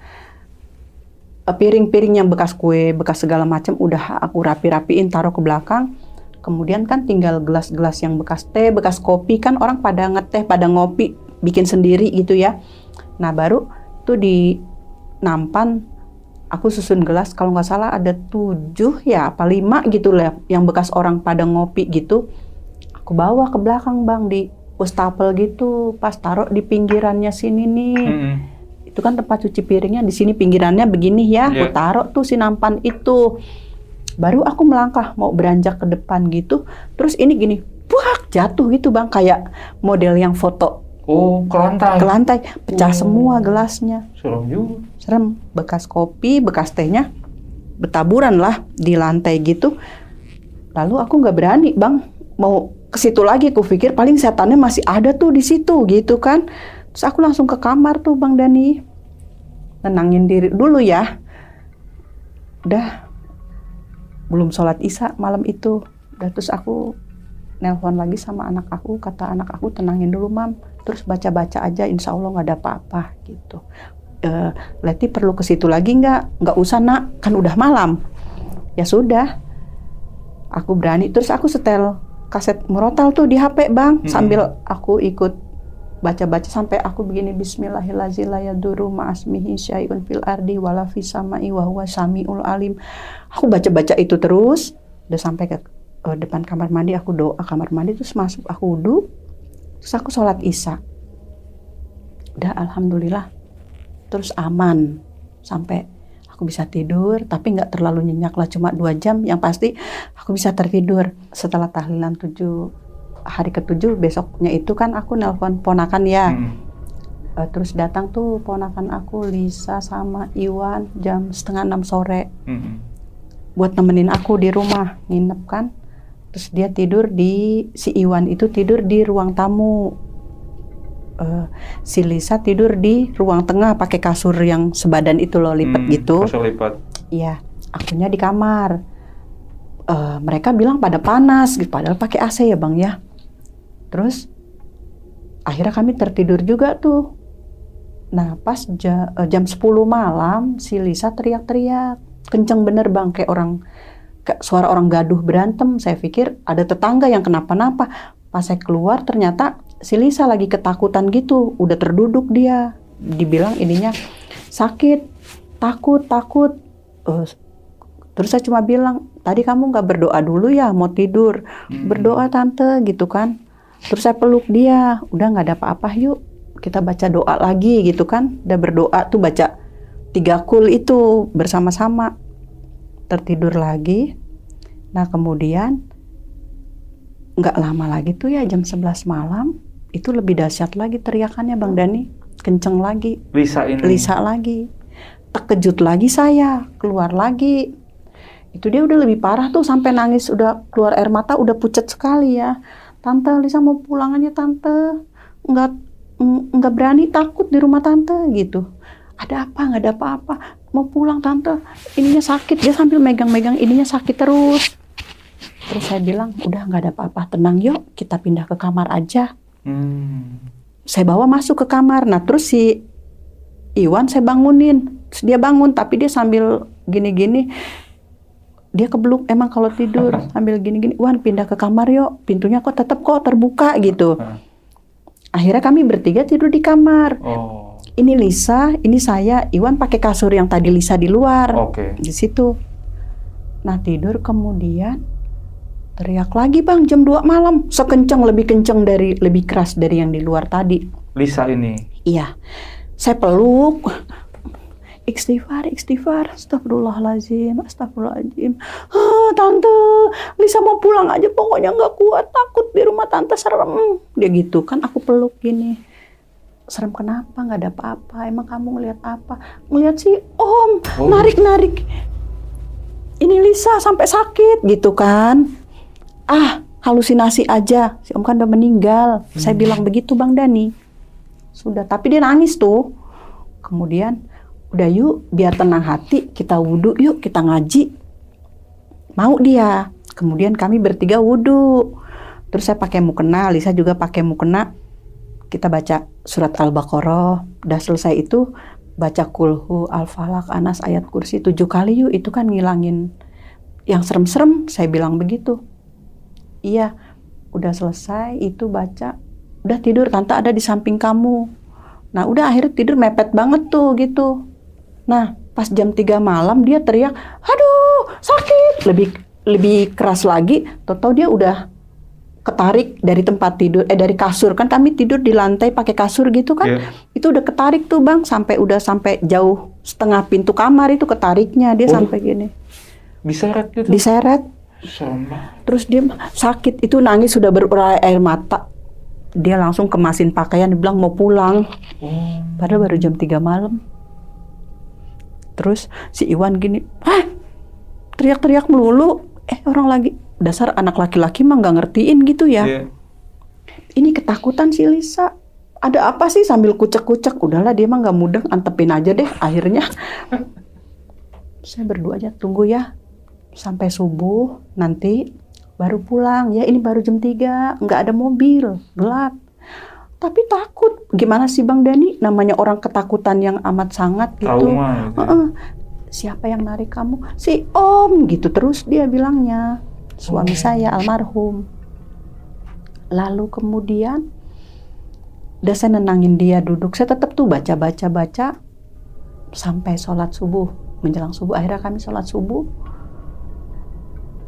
piring-piring yang bekas kue, bekas segala macam udah aku rapi-rapiin taruh ke belakang. Kemudian kan tinggal gelas-gelas yang bekas teh, bekas kopi, kan orang pada ngeteh, pada ngopi, bikin sendiri gitu ya. Nah baru tuh di nampan aku susun gelas, kalau nggak salah ada 7 ya, apa 5 gitu lah, yang bekas orang pada ngopi gitu. Aku bawa ke belakang Bang, di wastafel gitu, pas taruh di pinggirannya sini nih. Itu kan tempat cuci piringnya, di sini pinggirannya begini ya, aku taruh tuh si nampan itu. Baru aku melangkah mau beranjak ke depan gitu, terus ini gini, buak, jatuh gitu Bang, kayak model yang foto. Oh, ke lantai? Ke lantai, pecah semua gelasnya. Serem juga. Serem, bekas kopi, bekas tehnya bertaburan lah di lantai gitu. Lalu aku nggak berani Bang, mau ke situ lagi, aku pikir paling setannya masih ada tuh di situ gitu kan. Terus aku langsung ke kamar tuh Bang Dani, nenangin diri dulu ya. Udah, belum sholat Isya malam itu. Udah, terus aku nelpon lagi sama anak aku, kata anak aku tenangin dulu Mam, terus baca-baca aja, insya Allah nggak ada apa-apa gitu. Leti perlu ke situ lagi nggak usah nak, kan udah malam. Ya sudah, aku berani. Terus aku setel kaset murotal tuh di HP Bang, sambil aku ikut baca-baca sampai aku begini, Bismillahirrahmanirrahim, la yadurru ma'asmihi syai'un fil ardi wala fis sama'i wa huwa samiul alim. Aku baca-baca itu terus, udah sampai ke depan kamar mandi, aku doa kamar mandi, terus masuk, aku wudhu, terus aku sholat Isya. Udah alhamdulillah, terus aman sampai aku bisa tidur, tapi nggak terlalu nyenyak lah, cuma 2 jam. Yang pasti aku bisa tertidur. Setelah tahlilan 7 hari ke-7 besoknya itu kan aku nelpon ponakan ya. Terus datang tuh ponakan aku Lisa sama Iwan jam 5:30 sore. Buat nemenin aku di rumah, nginep kan. Terus dia tidur si Iwan itu tidur di ruang tamu. Si Lisa tidur di ruang tengah pakai kasur yang sebadan itu loh, lipat gitu. Kasur lipat. Iya, akunya di kamar. Mereka bilang pada panas gitu, padahal pakai AC ya Bang ya. Terus akhirnya kami tertidur juga tuh. Nah pas jam 10 malam si Lisa teriak-teriak kenceng bener Bang, kayak suara orang gaduh berantem. Saya pikir ada tetangga yang kenapa-napa. Pas saya keluar ternyata si Lisa lagi ketakutan gitu, udah terduduk dia. Dibilang ininya sakit, takut. Terus saya cuma bilang, tadi kamu nggak berdoa dulu ya mau tidur? Berdoa tante gitu kan. Terus saya peluk dia, udah nggak ada apa-apa, yuk kita baca doa lagi gitu kan. Udah berdoa tuh, baca 3 qul itu bersama-sama. Tertidur lagi. Nah kemudian nggak lama lagi tuh ya, jam 11 malam itu lebih dahsyat lagi teriakannya Bang Dani, kenceng lagi. Lisa lagi. Terkejut lagi saya, keluar lagi. Itu dia udah lebih parah tuh, sampai nangis, udah keluar air mata, udah pucat sekali ya. Tante, Lisa mau pulang aja tante, nggak berani, takut di rumah tante gitu. Ada apa? Nggak ada apa-apa, mau pulang tante, ininya sakit. Dia sambil megang-megang ininya sakit terus. Terus saya bilang, udah nggak ada apa-apa, tenang yuk, kita pindah ke kamar aja. Saya bawa masuk ke kamar. Nah terus si Iwan saya bangunin. Terus dia bangun, tapi dia sambil gini-gini. Dia kebluk emang kalau tidur sambil gini-gini. Wan, pindah ke kamar yuk, pintunya kok tetap kok terbuka gitu. Akhirnya kami bertiga tidur di kamar. Ini Lisa, ini saya. Iwan pakai kasur yang tadi Lisa di luar. Di situ. Nah tidur, kemudian teriak lagi bang jam 2 malam. Sekencang, lebih keras dari yang di luar tadi. Lisa ini? Iya. Saya peluk. Istighfar, astagfirullahaladzim. Tante, Lisa mau pulang aja, pokoknya nggak kuat, takut di rumah tante, serem. Dia gitu kan, aku peluk gini. Serem kenapa? Nggak ada apa-apa. Emang kamu ngeliat apa? Ngeliat si Om narik-narik. Ini Lisa sampai sakit gitu kan. Halusinasi aja. Si Om kan udah meninggal. Saya bilang begitu Bang Dani. Sudah, tapi dia nangis tuh. Kemudian, udah yuk, biar tenang hati, kita wudhu yuk, kita ngaji. Mau dia. Kemudian kami bertiga wudhu. Terus saya pakai mukena, Lisa juga pakai mukena. Kita baca surat Al-Baqarah. Udah selesai itu, baca Kulhu, Al-Falaq, Anas, ayat kursi 7 kali yuk. Itu kan ngilangin yang serem-serem. Saya bilang begitu. Iya, udah selesai itu baca. Udah tidur, tante ada di samping kamu. Nah udah akhirnya tidur mepet banget tuh gitu. Nah pas jam 3 malam dia teriak, aduh sakit. Lebih keras lagi, tau-tau dia udah ketarik dari tempat tidur, dari kasur. Kan kami tidur di lantai pakai kasur gitu kan. Itu udah ketarik tuh bang, sampai jauh setengah pintu kamar itu ketariknya. Dia sampai gini. Diseret gitu? Diseret. Terus dia sakit, itu nangis sudah berurai air mata. Dia langsung kemasin pakaian, dibilang mau pulang. Padahal baru jam 3 malam. Terus si Iwan gini, teriak-teriak melulu. Orang lagi, dasar anak laki-laki mah nggak ngertiin gitu ya. Ini ketakutan si Lisa. Ada apa sih sambil kucek-kucek. Udahlah dia mah nggak mudeng, antepin aja deh. Akhirnya saya berdua aja, tunggu ya sampai subuh nanti baru pulang ya. Ini baru jam 3, nggak ada mobil, gelap. Tapi takut. Gimana sih Bang Dani? Namanya orang ketakutan yang amat sangat gitu. Siapa yang narik kamu? Si Om gitu terus dia bilangnya. Suami saya almarhum. Lalu kemudian udah saya nenangin dia duduk. Saya tetap tuh baca sampai sholat subuh. Menjelang subuh akhirnya kami sholat subuh.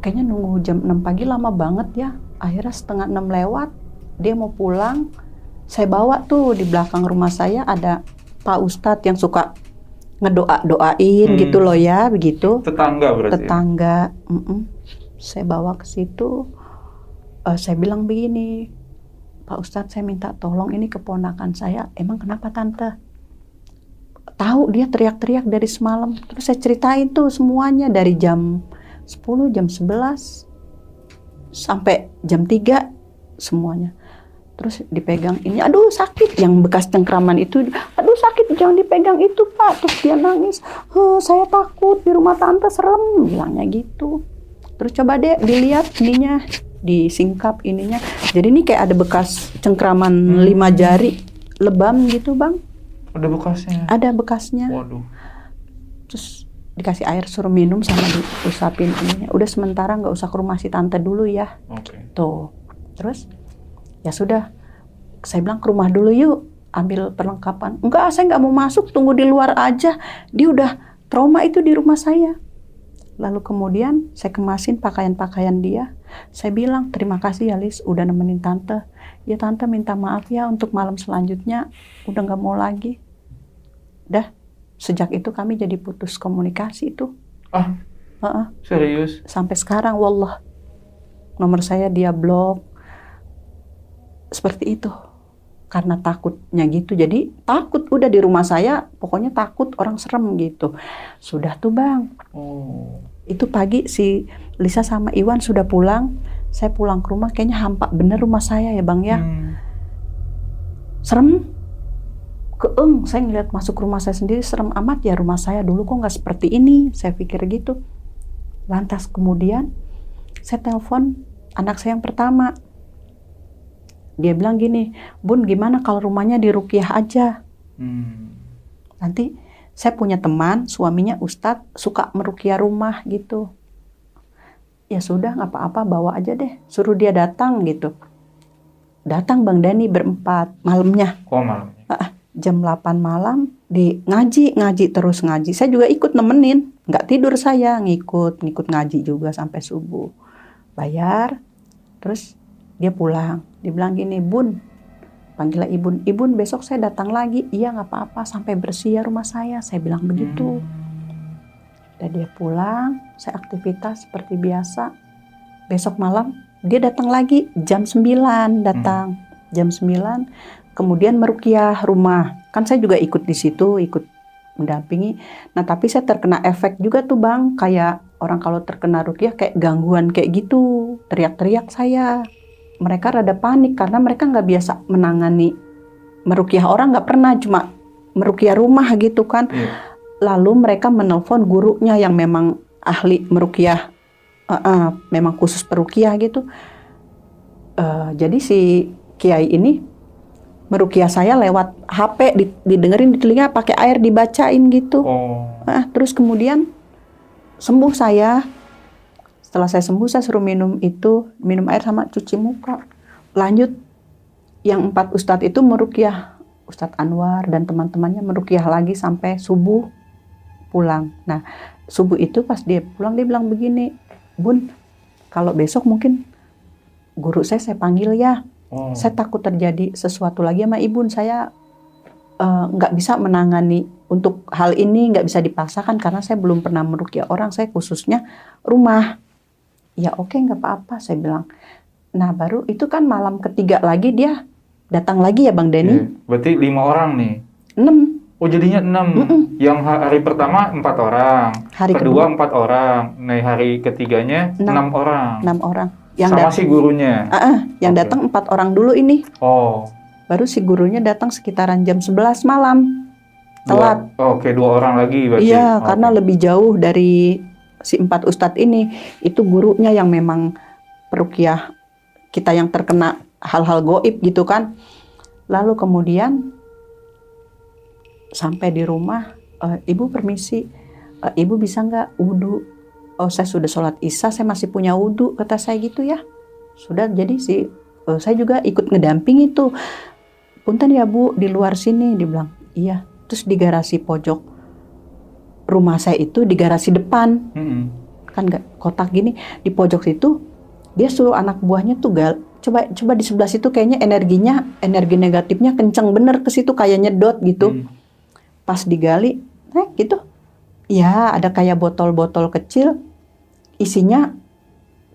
Kayaknya nunggu jam 6 pagi lama banget ya. Akhirnya setengah 6 lewat, dia mau pulang. Saya bawa tuh di belakang rumah saya ada Pak Ustadz yang suka ngedoain gitu loh ya, begitu. Tetangga berarti? Tetangga. Saya bawa ke situ. Saya bilang begini, Pak Ustadz saya minta tolong, ini keponakan saya. Emang kenapa tante? Tahu dia teriak-teriak dari semalam. Terus saya ceritain tuh semuanya dari jam 10, jam 11 sampai jam 3 semuanya. Terus dipegang ini, aduh sakit, yang bekas cengkraman itu, aduh sakit, jangan dipegang itu Pak. Terus dia nangis, saya takut di rumah tante, serem, bilangnya gitu. Terus coba deh dilihat ininya, disingkap ininya. Jadi ini kayak ada bekas cengkraman 5 jari, lebam gitu Bang. Ada bekasnya? Ada bekasnya. Waduh. Terus dikasih air suruh minum sama diusapin ininya. Udah sementara nggak usah ke rumah si tante dulu ya. Tuh. Terus ya sudah. Saya bilang ke rumah dulu yuk. Ambil perlengkapan. Enggak, saya nggak mau masuk. Tunggu di luar aja. Dia udah trauma itu di rumah saya. Lalu kemudian saya kemasin pakaian-pakaian dia. Saya bilang terima kasih ya Lis. Udah nemenin tante. Ya tante minta maaf ya untuk malam selanjutnya. Udah nggak mau lagi. Dah. Sejak itu kami jadi putus komunikasi itu. Serius? Sampai sekarang, wallah. Nomor saya dia blok. Seperti itu. Karena takutnya gitu. Jadi takut udah di rumah saya, pokoknya takut orang serem gitu. Sudah tuh Bang. Itu pagi si Lisa sama Iwan sudah pulang. Saya pulang ke rumah, kayaknya hampa bener rumah saya ya Bang ya. Serem. Saya ngeliat masuk rumah saya sendiri, serem amat ya rumah saya dulu kok nggak seperti ini, saya pikir gitu. Lantas kemudian Saya telepon anak saya yang pertama. Dia bilang gini, Bun gimana kalau rumahnya diruqyah aja? Nanti saya punya teman, suaminya ustadz, suka meruqyah rumah gitu. Ya sudah, nggak apa-apa, bawa aja deh. Suruh dia datang gitu. Datang Bang Dani berempat malamnya. Oh, malamnya. Jam 8 malam di ngaji terus ngaji. Saya juga ikut nemenin. Nggak tidur saya, ngikut ngaji juga sampai subuh. Bayar, terus dia pulang. Dia bilang gini, Bun, panggilnya Ibun, besok saya datang lagi. Iya nggak apa-apa, sampai bersih ya rumah saya. Saya bilang begitu. Dan dia pulang, saya aktivitas seperti biasa. Besok malam dia datang lagi jam 9 datang. Jam 9 kemudian meruqyah rumah. Kan saya juga ikut di situ, ikut mendampingi. Nah, tapi saya terkena efek juga tuh Bang, kayak orang kalau terkena ruqyah kayak gangguan kayak gitu. Teriak-teriak saya. Mereka rada panik karena mereka nggak biasa menangani meruqyah orang, nggak pernah, cuma meruqyah rumah gitu kan. Lalu mereka menelpon gurunya yang memang ahli meruqyah, memang khusus peruqyah gitu. Jadi si kiai ini meruqyah saya lewat HP, didengerin di telinga, pakai air dibacain gitu. Terus kemudian sembuh saya. Setelah saya sembuh, saya suruh minum air sama cuci muka. Lanjut, yang 4 ustadz itu meruqyah, Ustadz Anwar dan teman-temannya meruqyah lagi sampai subuh pulang. Nah, subuh itu pas dia pulang, dia bilang begini, Bun, kalau besok mungkin guru saya panggil ya. Saya takut terjadi sesuatu lagi sama Ibun. Saya nggak bisa menangani untuk hal ini, nggak bisa dipaksakan karena saya belum pernah meruqyah orang, saya khususnya rumah. Ya oke, nggak apa-apa, saya bilang. Nah baru itu kan malam ketiga lagi dia datang lagi ya Bang Denny. Berarti 5 orang nih? 6. Oh jadinya 6. Yang hari pertama 4 orang, hari kedua 4 orang, nah hari ketiganya 6 orang. 6 orang. Yang sama si gurunya? Yang datang 4 orang dulu ini. Baru si gurunya datang sekitaran jam 11 malam. Telat. Oke, 2 orang lagi berarti. Iya, karena lebih jauh dari si 4 ustadz ini. Itu gurunya yang memang peruqyah kita yang terkena hal-hal goib gitu kan. Lalu kemudian sampai di rumah, Ibu permisi, Ibu bisa nggak wudhu? Oh saya sudah sholat isya, saya masih punya wudhu, kata saya gitu ya. Sudah, jadi saya juga ikut ngedamping itu. Punten ya Bu, di luar sini, dibilang. Iya, terus di garasi pojok rumah saya itu, di garasi depan, kan kotak gini, di pojok situ, dia suruh anak buahnya tuh coba di sebelah situ kayaknya energi negatifnya kenceng bener ke situ, kayak nyedot gitu. Pas digali, gitu, ya ada kayak botol-botol kecil, isinya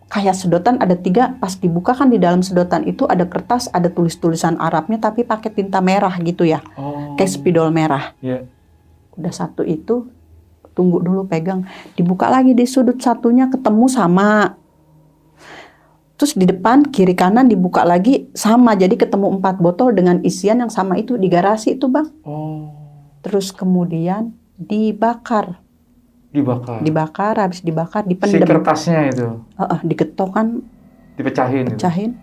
kayak sedotan ada 3, pas dibuka kan di dalam sedotan itu ada kertas, ada tulisan Arabnya tapi pakai tinta merah gitu ya, kayak spidol merah. Udah satu itu, tunggu dulu pegang, dibuka lagi di sudut satunya ketemu sama. Terus di depan kiri kanan dibuka lagi sama, jadi ketemu 4 botol dengan isian yang sama itu di garasi itu Bang. Terus kemudian dibakar, habis dibakar dipendem. Si kertasnya itu? Diketok kan, dipecahin.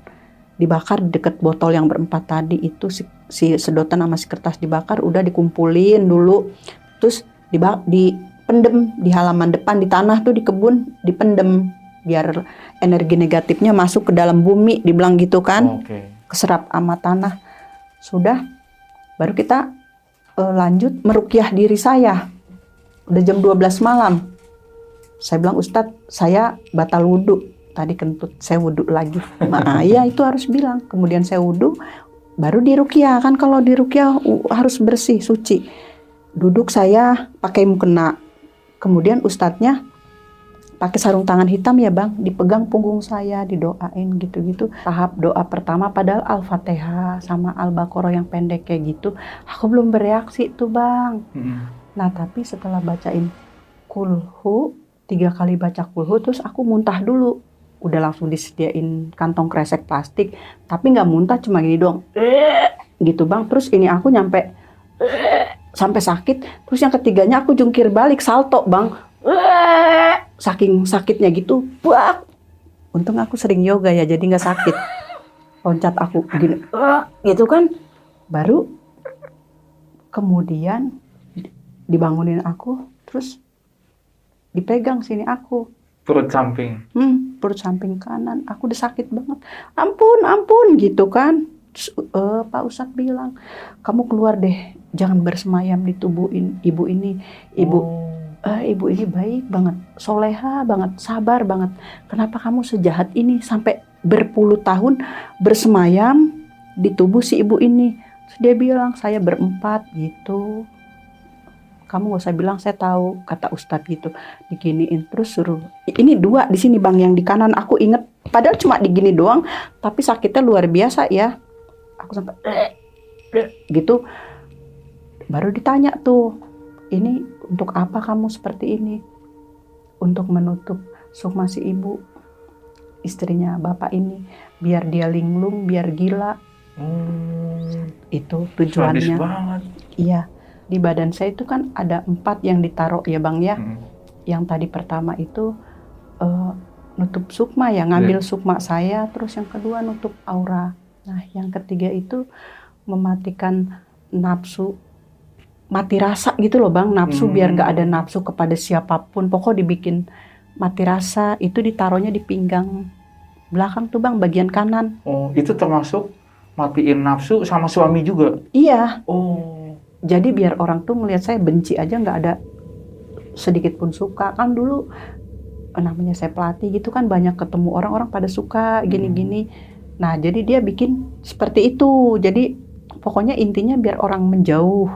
Dibakar di dekat botol yang berempat tadi itu, si sedotan sama si kertas dibakar, udah dikumpulin dulu. Terus dipendem di halaman depan, di tanah tuh, di kebun dipendem biar energi negatifnya masuk ke dalam bumi, dibilang gitu kan. Keserap sama tanah. Sudah, baru kita lanjut meruqyah diri saya. Udah jam 12 malam. Saya bilang, Ustadz, saya batal wudhu. Tadi kentut, saya wudhu lagi. Iya itu harus bilang. Kemudian saya wudhu, baru diruqyah. Kan kalau diruqyah harus bersih, suci. Duduk saya pakai mukena. Kemudian ustadznya pakai sarung tangan hitam ya Bang, dipegang punggung saya, didoain gitu-gitu. Tahap doa pertama padahal Al-Fatihah sama Al-Baqarah yang pendek kayak gitu, aku belum bereaksi tuh Bang. Nah tapi setelah bacain kulhu, 3 kali baca kulhu, terus aku muntah dulu. Udah langsung disediain kantong kresek plastik, tapi nggak muntah, cuma gini dong, gitu Bang. Terus ini aku nyampe sampai sakit. Terus yang ketiganya aku jungkir balik salto Bang, saking sakitnya gitu, buak. Untung aku sering yoga ya, jadi nggak sakit. Loncat aku gini, gitu kan. Baru kemudian dibangunin aku, terus dipegang sini aku. Perut samping. Perut samping kanan, aku udah sakit banget. Ampun, gitu kan. Terus, Pak Ustadz bilang, kamu keluar deh, jangan bersemayam di tubuh ibu ini. Ibu ini baik banget, soleha banget, sabar banget. Kenapa kamu sejahat ini sampai berpuluh tahun bersemayam di tubuh si ibu ini? Terus dia bilang, saya berempat gitu. Kamu gak usah bilang saya tahu, kata Ustadz gitu. Diginiin terus suruh. Ini 2 di sini Bang, yang di kanan aku inget. Padahal cuma digini doang, tapi sakitnya luar biasa ya. Aku sampai gitu. Baru ditanya tuh, ini untuk apa kamu seperti ini? Untuk menutup sukma si ibu, istrinya bapak ini, biar dia linglung, biar gila. Itu tujuannya. Sadis banget. Iya. Di badan saya itu kan ada 4 yang ditaruh ya Bang ya. Yang tadi pertama itu nutup sukma ya, ngambil sukma saya. Terus yang kedua nutup aura. Nah yang ketiga itu mematikan nafsu, mati rasa gitu loh Bang. Nafsu biar gak ada nafsu kepada siapapun. Pokok dibikin mati rasa. Itu ditaruhnya di pinggang belakang tuh Bang, bagian kanan. Oh, itu termasuk matiin nafsu sama suami juga? Iya. Oh. Jadi biar orang tuh ngelihat saya benci aja, nggak ada sedikit pun suka. Kan dulu namanya saya pelatih gitu kan, banyak ketemu orang-orang pada suka gini-gini. Nah jadi dia bikin seperti itu. Jadi pokoknya intinya biar orang menjauh.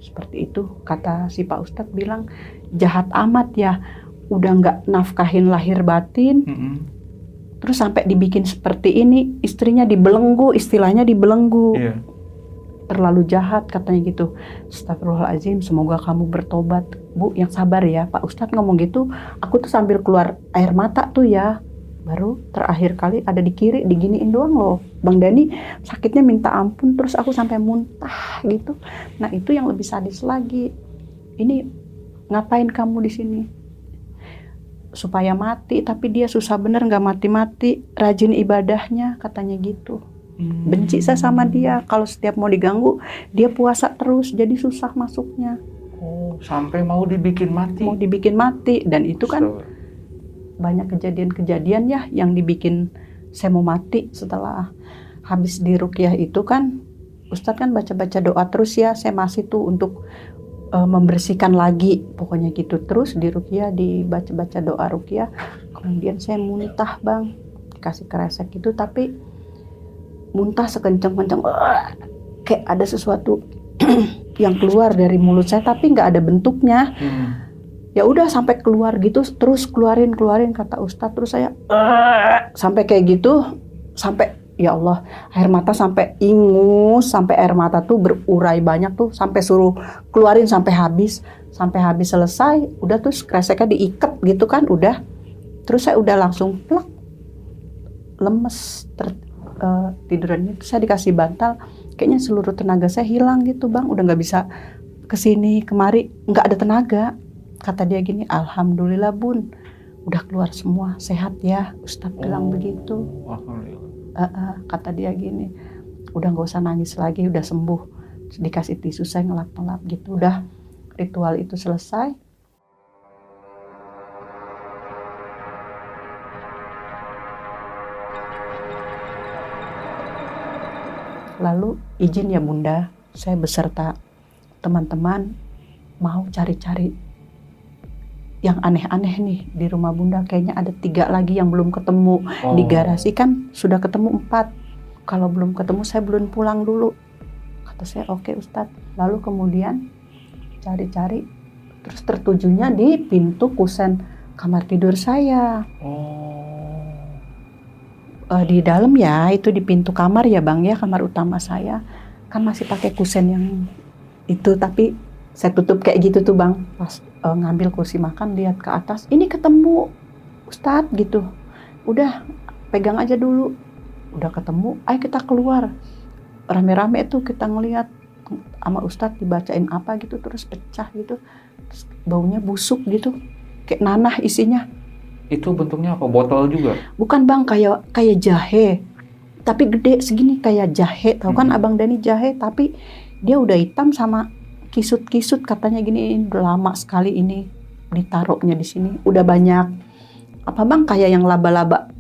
Seperti itu kata si Pak Ustadz bilang, jahat amat ya, udah nggak nafkahin lahir batin. Terus sampai dibikin seperti ini, istrinya dibelenggu, istilahnya dibelenggu. Iya. Terlalu jahat katanya gitu. Astagfirullahaladzim, semoga kamu bertobat. Bu, yang sabar ya. Pak Ustadz ngomong gitu, aku tuh sambil keluar air mata tuh ya. Baru terakhir kali ada di kiri, diginiin doang loh. Bang Dani sakitnya minta ampun, terus aku sampai muntah gitu. Nah itu yang lebih sadis lagi. Ini ngapain kamu di sini? Supaya mati, tapi dia susah bener nggak mati-mati. Rajin ibadahnya katanya gitu. Benci saya sama dia, kalau setiap mau diganggu dia puasa terus, jadi susah masuknya. Oh, sampai mau dibikin mati. Mau dibikin mati, dan itu kan banyak kejadian-kejadian ya yang dibikin saya mau mati. Setelah habis diruqyah itu kan Ustadz kan baca-baca doa terus ya, saya masih tuh untuk membersihkan lagi pokoknya gitu. Terus di ruqyah, dibaca-baca doa ruqyah, kemudian saya muntah Bang, dikasih kresek gitu, tapi muntah sekencang-kencang, kayak ada sesuatu yang keluar dari mulut saya tapi nggak ada bentuknya. Ya udah sampai keluar gitu, terus keluarin kata Ustadz. Terus saya sampai kayak gitu, sampai ya Allah, air mata sampai ingus, sampai air mata tuh berurai banyak tuh, sampai suruh keluarin sampai habis selesai. Udah terus kreseknya diikat gitu kan, udah. Terus saya udah langsung plak, lemes, tidurannya. Saya dikasih bantal, kayaknya seluruh tenaga saya hilang gitu Bang, udah nggak bisa kesini kemari, nggak ada tenaga. Kata dia gini, alhamdulillah Bun, udah keluar semua, sehat ya, Ustadz bilang begitu. Kata dia gini, udah nggak usah nangis lagi, udah sembuh. Terus dikasih tisu, saya ngelap-ngelap gitu. Udah ritual itu selesai. Lalu izin ya Bunda, saya beserta teman-teman mau cari-cari yang aneh-aneh nih di rumah Bunda. Kayaknya ada 3 lagi yang belum ketemu. Di garasi kan sudah ketemu 4. Kalau belum ketemu saya belum pulang dulu. Kata saya oke Ustadz. Lalu kemudian cari-cari, terus tertujunya di pintu kusen kamar tidur saya. Di dalam ya, itu di pintu kamar ya Bang ya, kamar utama saya kan masih pakai kusen yang itu, tapi saya tutup kayak gitu tuh Bang. Pas ngambil kursi makan, lihat ke atas, ini ketemu Ustadz gitu. Udah pegang aja dulu, udah ketemu, ayo kita keluar. Rame-rame tuh kita ngelihat sama Ustadz dibacain apa gitu, terus pecah gitu, terus baunya busuk gitu, kayak nanah isinya. Itu bentuknya apa? Botol juga? Bukan bang, kayak jahe, tapi gede segini kayak jahe. Tahu kan Abang Dani jahe, tapi dia udah hitam sama kisut-kisut katanya gini. Udah lama sekali ini ditaruhnya di sini. Udah banyak apa bang? Kayak yang laba-laba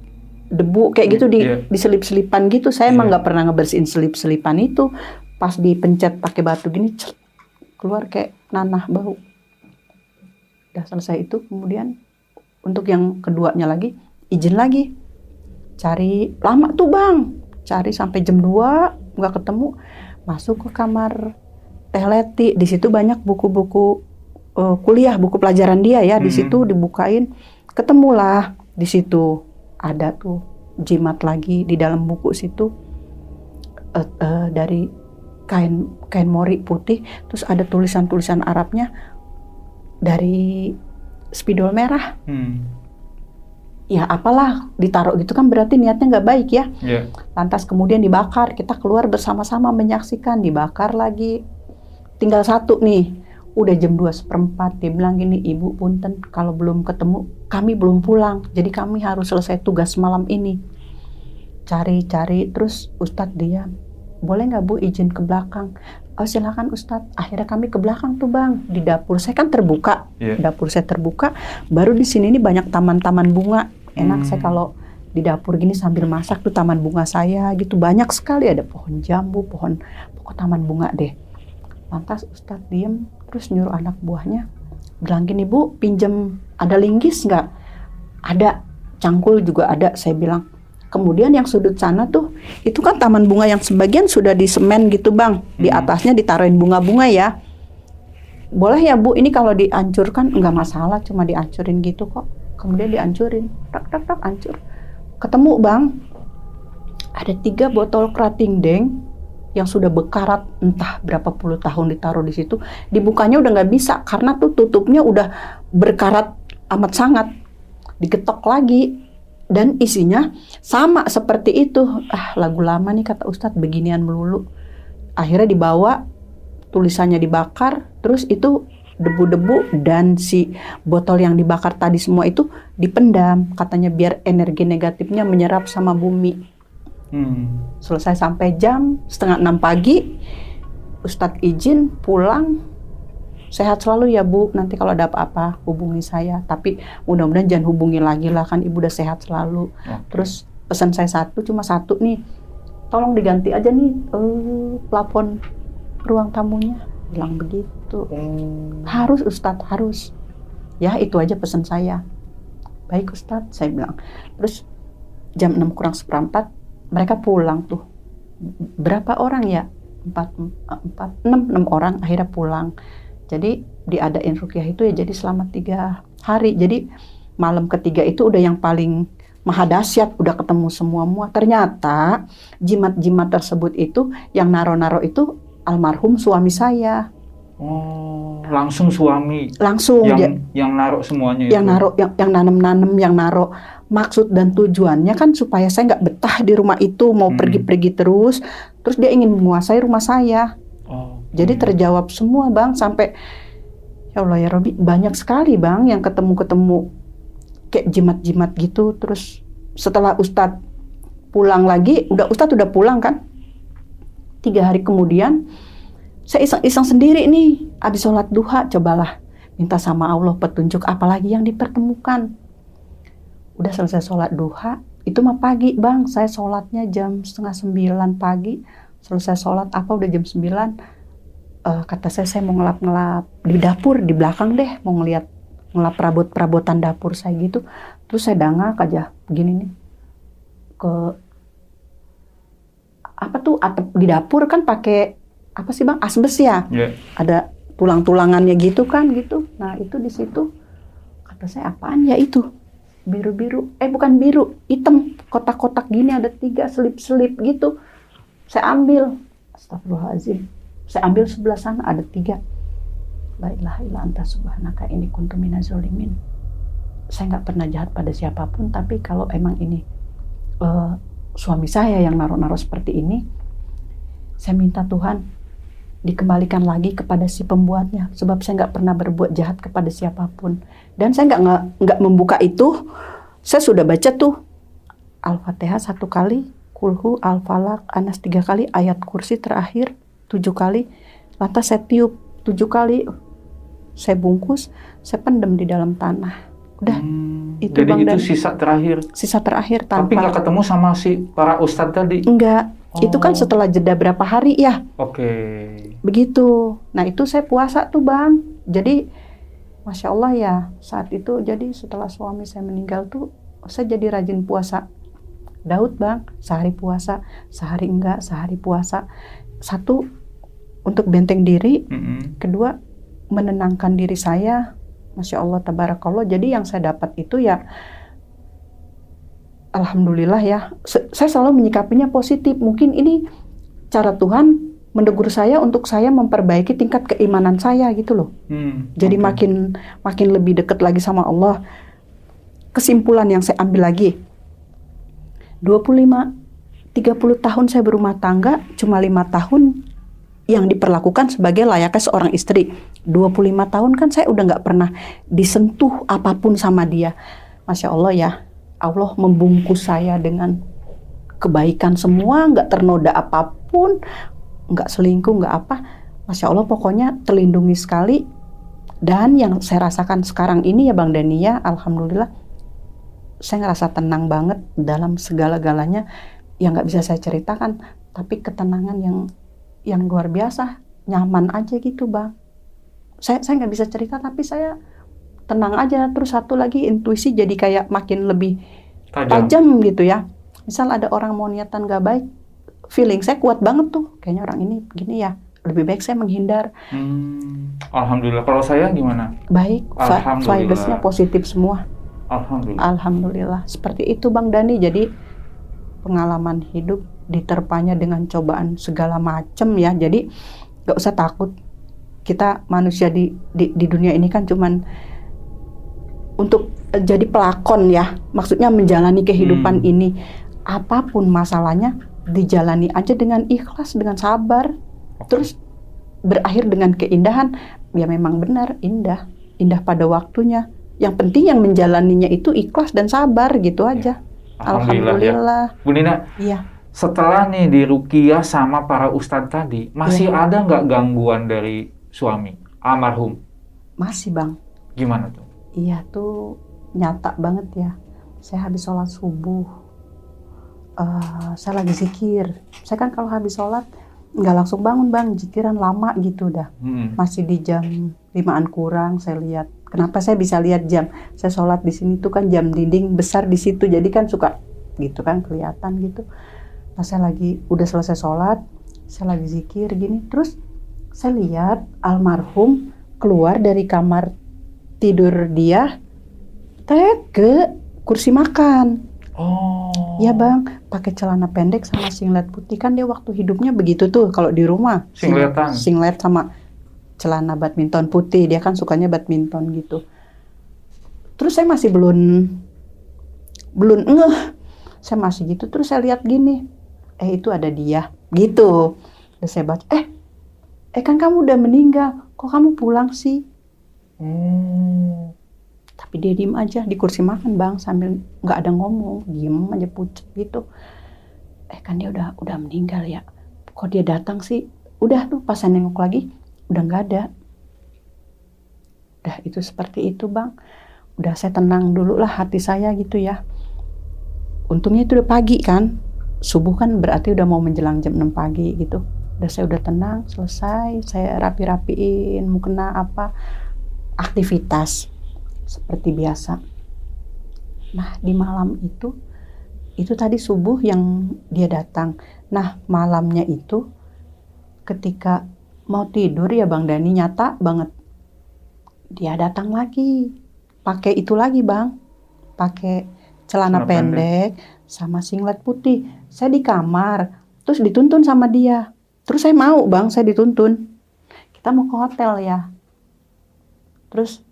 debu kayak gitu diselip-selipan gitu. Saya emang nggak pernah ngebersihin selip-selipan itu. Pas dipencet pakai batu gini, keluar kayak nanah bau. Udah selesai itu, kemudian untuk yang keduanya lagi, izin lagi. Cari, lama tuh bang. Cari sampai jam 2, nggak ketemu. Masuk ke kamar Teh Leti. Di situ banyak buku-buku kuliah, buku pelajaran dia ya. Di situ dibukain. Ketemulah di situ. Ada tuh jimat lagi di dalam buku situ. Dari kain mori putih. Terus ada tulisan-tulisan Arabnya. Dari spidol merah. Ya apalah ditaruh gitu kan berarti niatnya nggak baik ya. Lantas kemudian dibakar, kita keluar bersama-sama menyaksikan, dibakar lagi. Tinggal satu nih, udah jam 2:15, dia bilang gini, ibu punten kalau belum ketemu kami belum pulang, jadi kami harus selesai tugas malam ini. Cari-cari terus Ustadz diam, boleh nggak bu izin ke belakang? Oh silakan Ustadz. Akhirnya kami ke belakang tuh bang, di dapur saya kan terbuka, dapur saya terbuka. Baru di sini ini banyak taman-taman bunga. Enak saya kalau di dapur gini sambil masak tuh taman bunga saya gitu. Banyak sekali ada pohon jambu, pokok taman bunga deh. Lantas Ustadz diem, terus nyuruh anak buahnya, bilang gini bu, pinjem ada linggis nggak? Ada, cangkul juga ada. Saya bilang. Kemudian yang sudut sana tuh, itu kan taman bunga yang sebagian sudah disemen gitu bang. Di atasnya ditaruhin bunga-bunga ya. Boleh ya bu, ini kalau dihancurkan nggak masalah, cuma dihancurin gitu kok. Kemudian dihancurin, tak hancur. Ketemu bang, ada 3 botol kerating deng yang sudah bekarat entah berapa puluh tahun ditaruh di situ. Dibukanya udah nggak bisa karena tuh tutupnya udah berkarat amat sangat. Digetok lagi. Dan isinya sama seperti itu. Lagu lama nih kata Ustadz, beginian melulu. Akhirnya dibawa, tulisannya dibakar, terus itu debu-debu dan si botol yang dibakar tadi semua itu dipendam. Katanya biar energi negatifnya menyerap sama bumi. Selesai sampai jam 5:30 pagi, Ustadz izin pulang. Sehat selalu ya bu, nanti kalau ada apa-apa hubungi saya. Tapi mudah-mudahan jangan hubungi lagi lah, kan ibu udah sehat selalu. Terus pesan saya cuma satu nih, tolong diganti aja nih plafon ruang tamunya. Bilang begitu. Harus Ustadz, harus. Ya itu aja pesan saya. Baik Ustadz, saya bilang. Terus jam 6:45 mereka pulang tuh. Berapa orang ya? 6 orang akhirnya pulang. Jadi diadain ruqyah itu ya jadi selama 3 hari. Jadi malam ketiga itu udah yang paling maha dahsyat, udah ketemu semua. Ternyata jimat-jimat tersebut itu yang naro-naro itu almarhum suami saya. Oh, langsung suami. Langsung yang naruh semuanya. Yang naruh, yang nanem-nanem, yang naruh. Maksud dan tujuannya kan supaya saya nggak betah di rumah itu, mau pergi-pergi terus. Terus dia ingin menguasai rumah saya. Jadi terjawab semua bang, sampai ya Allah ya Robi, banyak sekali bang yang ketemu-ketemu kayak jimat-jimat gitu. Terus setelah Ustadz pulang lagi, Ustadz udah pulang kan, 3 hari kemudian saya iseng-iseng sendiri nih, habis sholat duha, cobalah minta sama Allah petunjuk apalagi yang dipertemukan. Udah selesai sholat duha, itu mah pagi bang, saya sholatnya jam 8:30 pagi, selesai sholat udah jam 9. Kata saya mau ngelap-ngelap di dapur di belakang deh, mau ngelap perabot-perabotan dapur saya gitu. Terus saya dangak aja begini nih ke apa tuh atap di dapur kan pakai apa sih bang, asbes ya, ada tulang-tulangannya gitu kan gitu. Nah itu di situ kata saya apaan ya itu, biru-biru, bukan biru, hitam, kotak-kotak gini ada 3 selip-selip gitu. Saya ambil, astagfirullahaladzim. Saya ambil sebelah sana ada 3. La ilaha illa anta subhanaka inni kuntu minaz zalimin. Saya nggak pernah jahat pada siapapun, tapi kalau emang ini suami saya yang naruh-naruh seperti ini, saya minta Tuhan dikembalikan lagi kepada si pembuatnya, sebab saya nggak pernah berbuat jahat kepada siapapun. Dan saya nggak membuka itu Saya sudah baca tuh Al-Fatihah 1 kali, Kulhu, Al-Falaq, Anas 3 kali, ayat kursi terakhir 7 kali. Lantas saya tiup 7 kali. Saya bungkus, saya pendem di dalam tanah. Udah, itu jadi Bang itu Dan. sisa terakhir. Sisa terakhir tanpa. Tapi nggak ketemu sama si para ustadz tadi? Enggak, itu kan Oh. setelah jeda berapa hari ya. Oke. Begitu. Nah itu saya puasa tuh Bang. Jadi Masya Allah ya, saat itu jadi setelah suami saya meninggal tuh saya jadi rajin puasa. Daud Bang, sehari puasa, sehari enggak, sehari puasa. Satu, untuk benteng diri. Kedua, menenangkan diri saya. Masya Allah, tabarakallah. Jadi yang saya dapat itu ya, alhamdulillah ya. Saya selalu menyikapinya positif. Mungkin ini cara Tuhan menegur saya untuk saya memperbaiki tingkat keimanan saya gitu loh. Jadi makin lebih dekat lagi sama Allah. Kesimpulan yang saya ambil lagi, 25-30 tahun saya berumah tangga, cuma 5 tahun yang diperlakukan sebagai layaknya seorang istri. 25 tahun kan saya udah gak pernah disentuh apapun sama dia. Masya Allah ya, Allah membungkus saya dengan kebaikan semua, gak ternoda apapun, gak selingkuh, gak apa. Masya Allah pokoknya terlindungi sekali. Dan yang saya rasakan sekarang ini ya Bang Dani ya, alhamdulillah, saya ngerasa tenang banget dalam segala-galanya yang gak bisa saya ceritakan. Tapi ketenangan yang luar biasa, nyaman aja gitu Bang. Saya nggak bisa cerita tapi saya tenang aja. Terus satu lagi intuisi jadi kayak makin lebih tajam gitu ya. Misal ada orang mau niatan gak baik, feeling saya kuat banget tuh. Kayaknya orang ini begini ya, lebih baik saya menghindar. Alhamdulillah. Kalau saya gimana? Baik, vibesnya positif semua. Alhamdulillah. Seperti itu Bang Dani. Jadi pengalaman hidup diterpanya dengan cobaan segala macam ya. Jadi gak usah takut. Kita manusia di dunia ini kan cuman untuk jadi pelakon ya. Maksudnya menjalani kehidupan ini. Apapun masalahnya dijalani aja dengan ikhlas, dengan sabar. Terus berakhir dengan keindahan. Ya memang benar indah pada waktunya. Yang penting yang menjalaninya itu ikhlas dan sabar gitu aja. Alhamdulillah. Ya. Bu Nina, iya. Setelah nih diruqyah sama para ustadz tadi, masih ada nggak gangguan dari suami almarhum? Masih Bang. Gimana tuh? Iya tuh nyata banget ya. Saya habis sholat subuh, saya lagi zikir. Saya kan kalau habis sholat nggak langsung bangun Bang, zikiran lama gitu dah. Masih di jam 5-an kurang saya lihat. Kenapa saya bisa lihat jam? Saya sholat di sini tuh kan jam dinding besar di situ, jadi kan suka gitu kan kelihatan gitu. Nah saya lagi udah selesai sholat, saya lagi zikir gini, terus saya lihat almarhum keluar dari kamar tidur dia, ke kursi makan. Oh. Ya Bang, pakai celana pendek sama singlet putih. Kan dia waktu hidupnya begitu tuh kalau di rumah. Singlet sama celana badminton putih. Dia kan sukanya badminton gitu. Terus saya masih belum ngeh. Saya masih gitu, terus saya lihat gini. Itu ada dia. Gitu. Terus saya baca, kan kamu udah meninggal. Kok kamu pulang sih? Tapi dia diem aja di kursi makan Bang, sambil nggak ada ngomong, diem aja pucet gitu. Kan dia udah meninggal ya. Kok dia datang sih? Udah tuh pas saya nengok lagi, udah nggak ada. Udah itu seperti itu Bang. Udah saya tenang dulu lah hati saya gitu ya. Untungnya itu udah pagi kan. Subuh kan berarti udah mau menjelang jam 6 pagi gitu. Saya udah tenang, selesai. Saya rapi-rapiin, mukena apa, aktivitas seperti biasa. Nah di malam itu tadi subuh yang dia datang. Nah malamnya itu ketika mau tidur ya Bang Dani, nyata banget dia datang lagi, pakai itu lagi Bang, pakai celana pendek sama singlet putih. Saya di kamar, terus dituntun sama dia. Terus saya mau Bang, saya dituntun. Kita mau ke hotel ya. Terus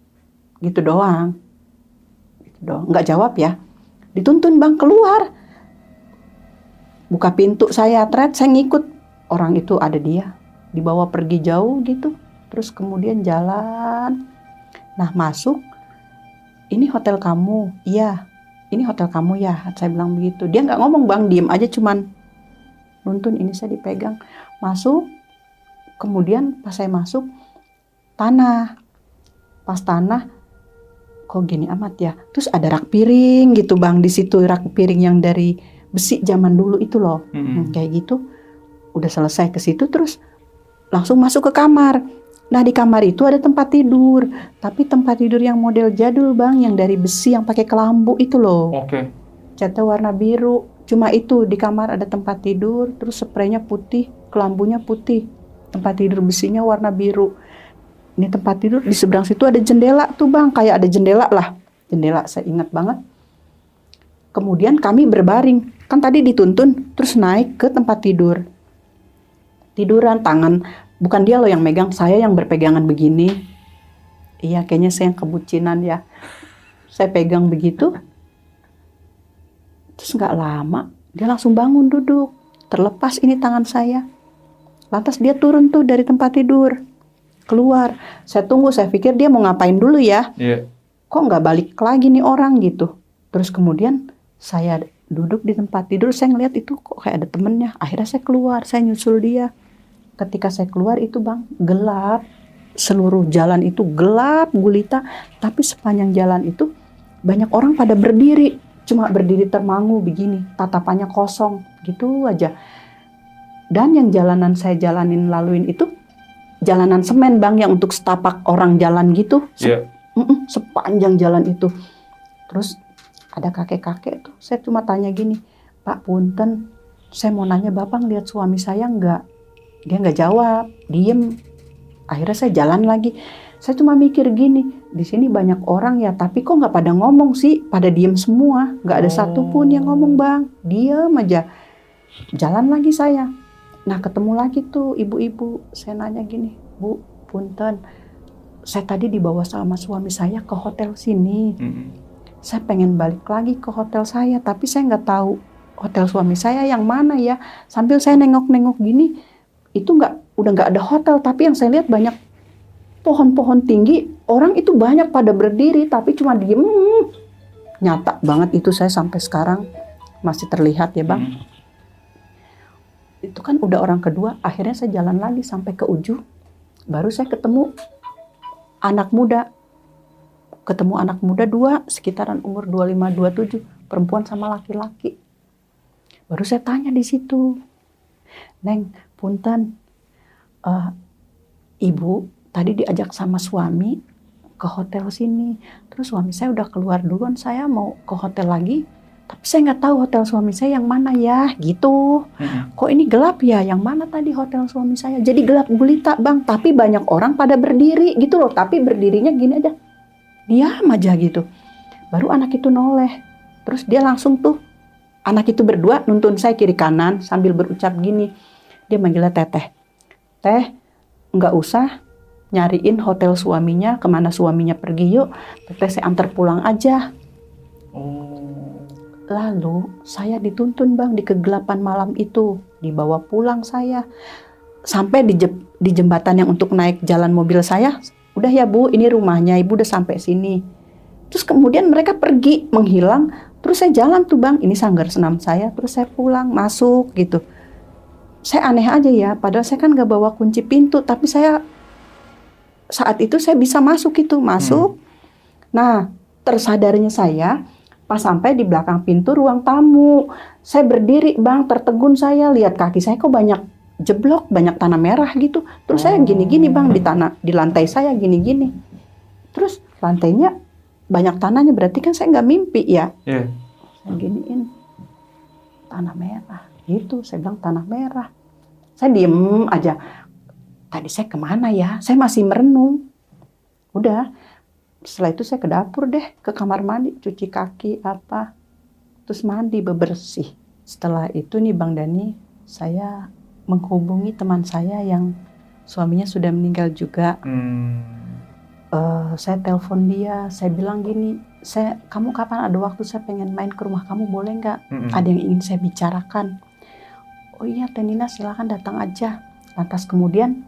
gitu doang, nggak jawab ya. Dituntun Bang keluar. Buka pintu saya ngikut. Orang itu ada dia, dibawa pergi jauh gitu. Terus kemudian jalan. Nah masuk, ini hotel kamu? Iya. ini hotel kamu ya, saya bilang begitu. Dia nggak ngomong bang, diem aja cuman nuntun. Ini saya dipegang, masuk. Kemudian pas saya masuk, tanah. Pas tanah, kok gini amat ya. Terus ada rak piring gitu bang, di situ rak piring yang dari besi zaman dulu itu loh. Kayak gitu. Udah selesai ke situ, terus langsung masuk ke kamar. Nah di kamar itu ada tempat tidur, tapi tempat tidur yang model jadul bang, yang dari besi yang pakai kelambu itu loh. Oke. Catnya warna biru. Cuma itu di kamar ada tempat tidur, terus spraynya putih, kelambunya putih. Tempat tidur besinya warna biru. Ini tempat tidur, di seberang situ ada jendela tuh bang, kayak ada jendela lah. Jendela, saya ingat banget. Kemudian kami berbaring, kan tadi dituntun, terus naik ke tempat tidur. Tiduran, tangan, bukan dia loh yang megang, saya yang berpegangan begini. Iya, kayaknya saya yang kebucinan ya. Saya pegang begitu. Terus nggak lama, dia langsung bangun duduk. Terlepas ini tangan saya. Lantas dia turun tuh dari tempat tidur. Keluar. Saya tunggu, saya pikir dia mau ngapain dulu ya. Iya. Kok nggak balik lagi nih orang gitu. Terus kemudian saya duduk di tempat tidur, saya ngeliat itu kok kayak ada temennya. Akhirnya saya keluar, saya nyusul dia. Ketika saya keluar itu bang, gelap. Seluruh jalan itu gelap gulita. Tapi sepanjang jalan itu banyak orang pada berdiri. Cuma berdiri termangu begini. Tatapannya kosong. Gitu aja. Dan yang jalanan saya jalanin laluin itu jalanan semen bang, yang untuk setapak orang jalan gitu. Iya. Sepanjang jalan itu. Terus ada kakek-kakek tuh. Saya cuma tanya gini, Pak punten, saya mau nanya bapak ngeliat suami saya enggak? Dia nggak jawab, diem. Akhirnya saya jalan lagi. Saya cuma mikir gini, di sini banyak orang ya, tapi kok nggak pada ngomong sih? Pada diem semua, nggak ada satupun yang ngomong bang. Diem aja. Jalan lagi saya. Nah ketemu lagi tuh ibu-ibu. Saya nanya gini, Bu, punten, saya tadi dibawa sama suami saya ke hotel sini. Saya pengen balik lagi ke hotel saya, tapi saya nggak tahu hotel suami saya yang mana ya. Sambil saya nengok-nengok gini, itu udah nggak ada hotel, tapi yang saya lihat banyak pohon-pohon tinggi, orang itu banyak pada berdiri, tapi cuma diem. Nyata banget itu, saya sampai sekarang masih terlihat ya bang. Itu kan udah orang kedua, akhirnya saya jalan lagi sampai ke ujung, baru saya ketemu anak muda. Ketemu anak muda dua, sekitaran umur 25-27, perempuan sama laki-laki. Baru saya tanya di situ, Neng, punten, ibu tadi diajak sama suami ke hotel sini. Terus suami saya udah keluar duluan, saya mau ke hotel lagi. Tapi saya nggak tahu hotel suami saya yang mana ya, gitu. Kok ini gelap ya, yang mana tadi hotel suami saya? Jadi gelap gulita bang, tapi banyak orang pada berdiri gitu loh. Tapi berdirinya gini aja, diam aja gitu. Baru anak itu noleh. Terus dia langsung tuh, anak itu berdua nuntun saya kiri kanan sambil berucap gini. Dia manggilnya Teteh. Teh, nggak usah nyariin hotel suaminya, kemana suaminya pergi, yuk. Teteh saya antar pulang aja. Lalu saya dituntun bang di kegelapan malam itu. Dibawa pulang saya. Sampai di jembatan yang untuk naik jalan mobil saya. Udah ya bu, ini rumahnya, ibu udah sampai sini. Terus kemudian mereka pergi, menghilang. Terus saya jalan tuh bang, ini sanggar senam saya. Terus saya pulang, masuk gitu. Saya aneh aja ya, padahal saya kan gak bawa kunci pintu. Tapi saya, saat itu saya bisa masuk itu, masuk. Nah, tersadarnya saya, pas sampai di belakang pintu ruang tamu. Saya berdiri bang, tertegun saya, lihat kaki saya kok banyak jeblok, banyak tanah merah gitu. Terus saya gini-gini bang, di lantai saya gini-gini. Terus lantainya banyak tanahnya, berarti kan saya nggak mimpi ya. Saya giniin, tanah merah gitu. Saya bilang tanah merah. Saya diem aja. Tadi saya kemana ya? Saya masih merenung. Udah. Setelah itu saya ke dapur deh, ke kamar mandi, cuci kaki apa, terus mandi bebersih. Setelah itu nih Bang Dani, saya menghubungi teman saya yang suaminya sudah meninggal juga. Saya telepon dia, saya bilang gini, kamu kapan ada waktu, saya pengen main ke rumah kamu, boleh nggak? Ada yang ingin saya bicarakan. Oh iya Teh Nina, silakan datang aja. Lantas kemudian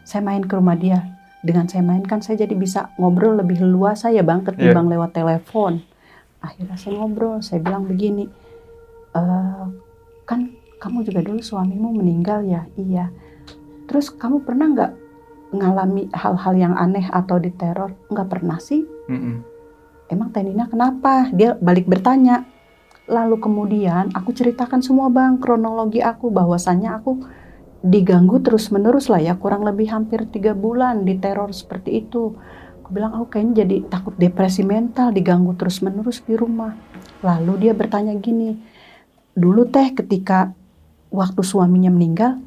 saya main ke rumah dia. Dengan saya main kan saya jadi bisa ngobrol lebih luas ya bang, ketimbang lewat telepon. Akhirnya saya ngobrol, saya bilang begini, kan kamu juga dulu suamimu meninggal ya? Iya. Terus kamu pernah nggak ngalami hal-hal yang aneh atau diteror? Nggak pernah sih. Emang Teh Nina kenapa? Dia balik bertanya. Lalu kemudian aku ceritakan semua bang, kronologi aku, bahwasannya aku diganggu terus-menerus lah ya, kurang lebih hampir 3 bulan diteror seperti itu. Aku bilang aku kayaknya jadi takut depresi mental, diganggu terus-menerus di rumah. Lalu dia bertanya gini, dulu Teh ketika waktu suaminya meninggal,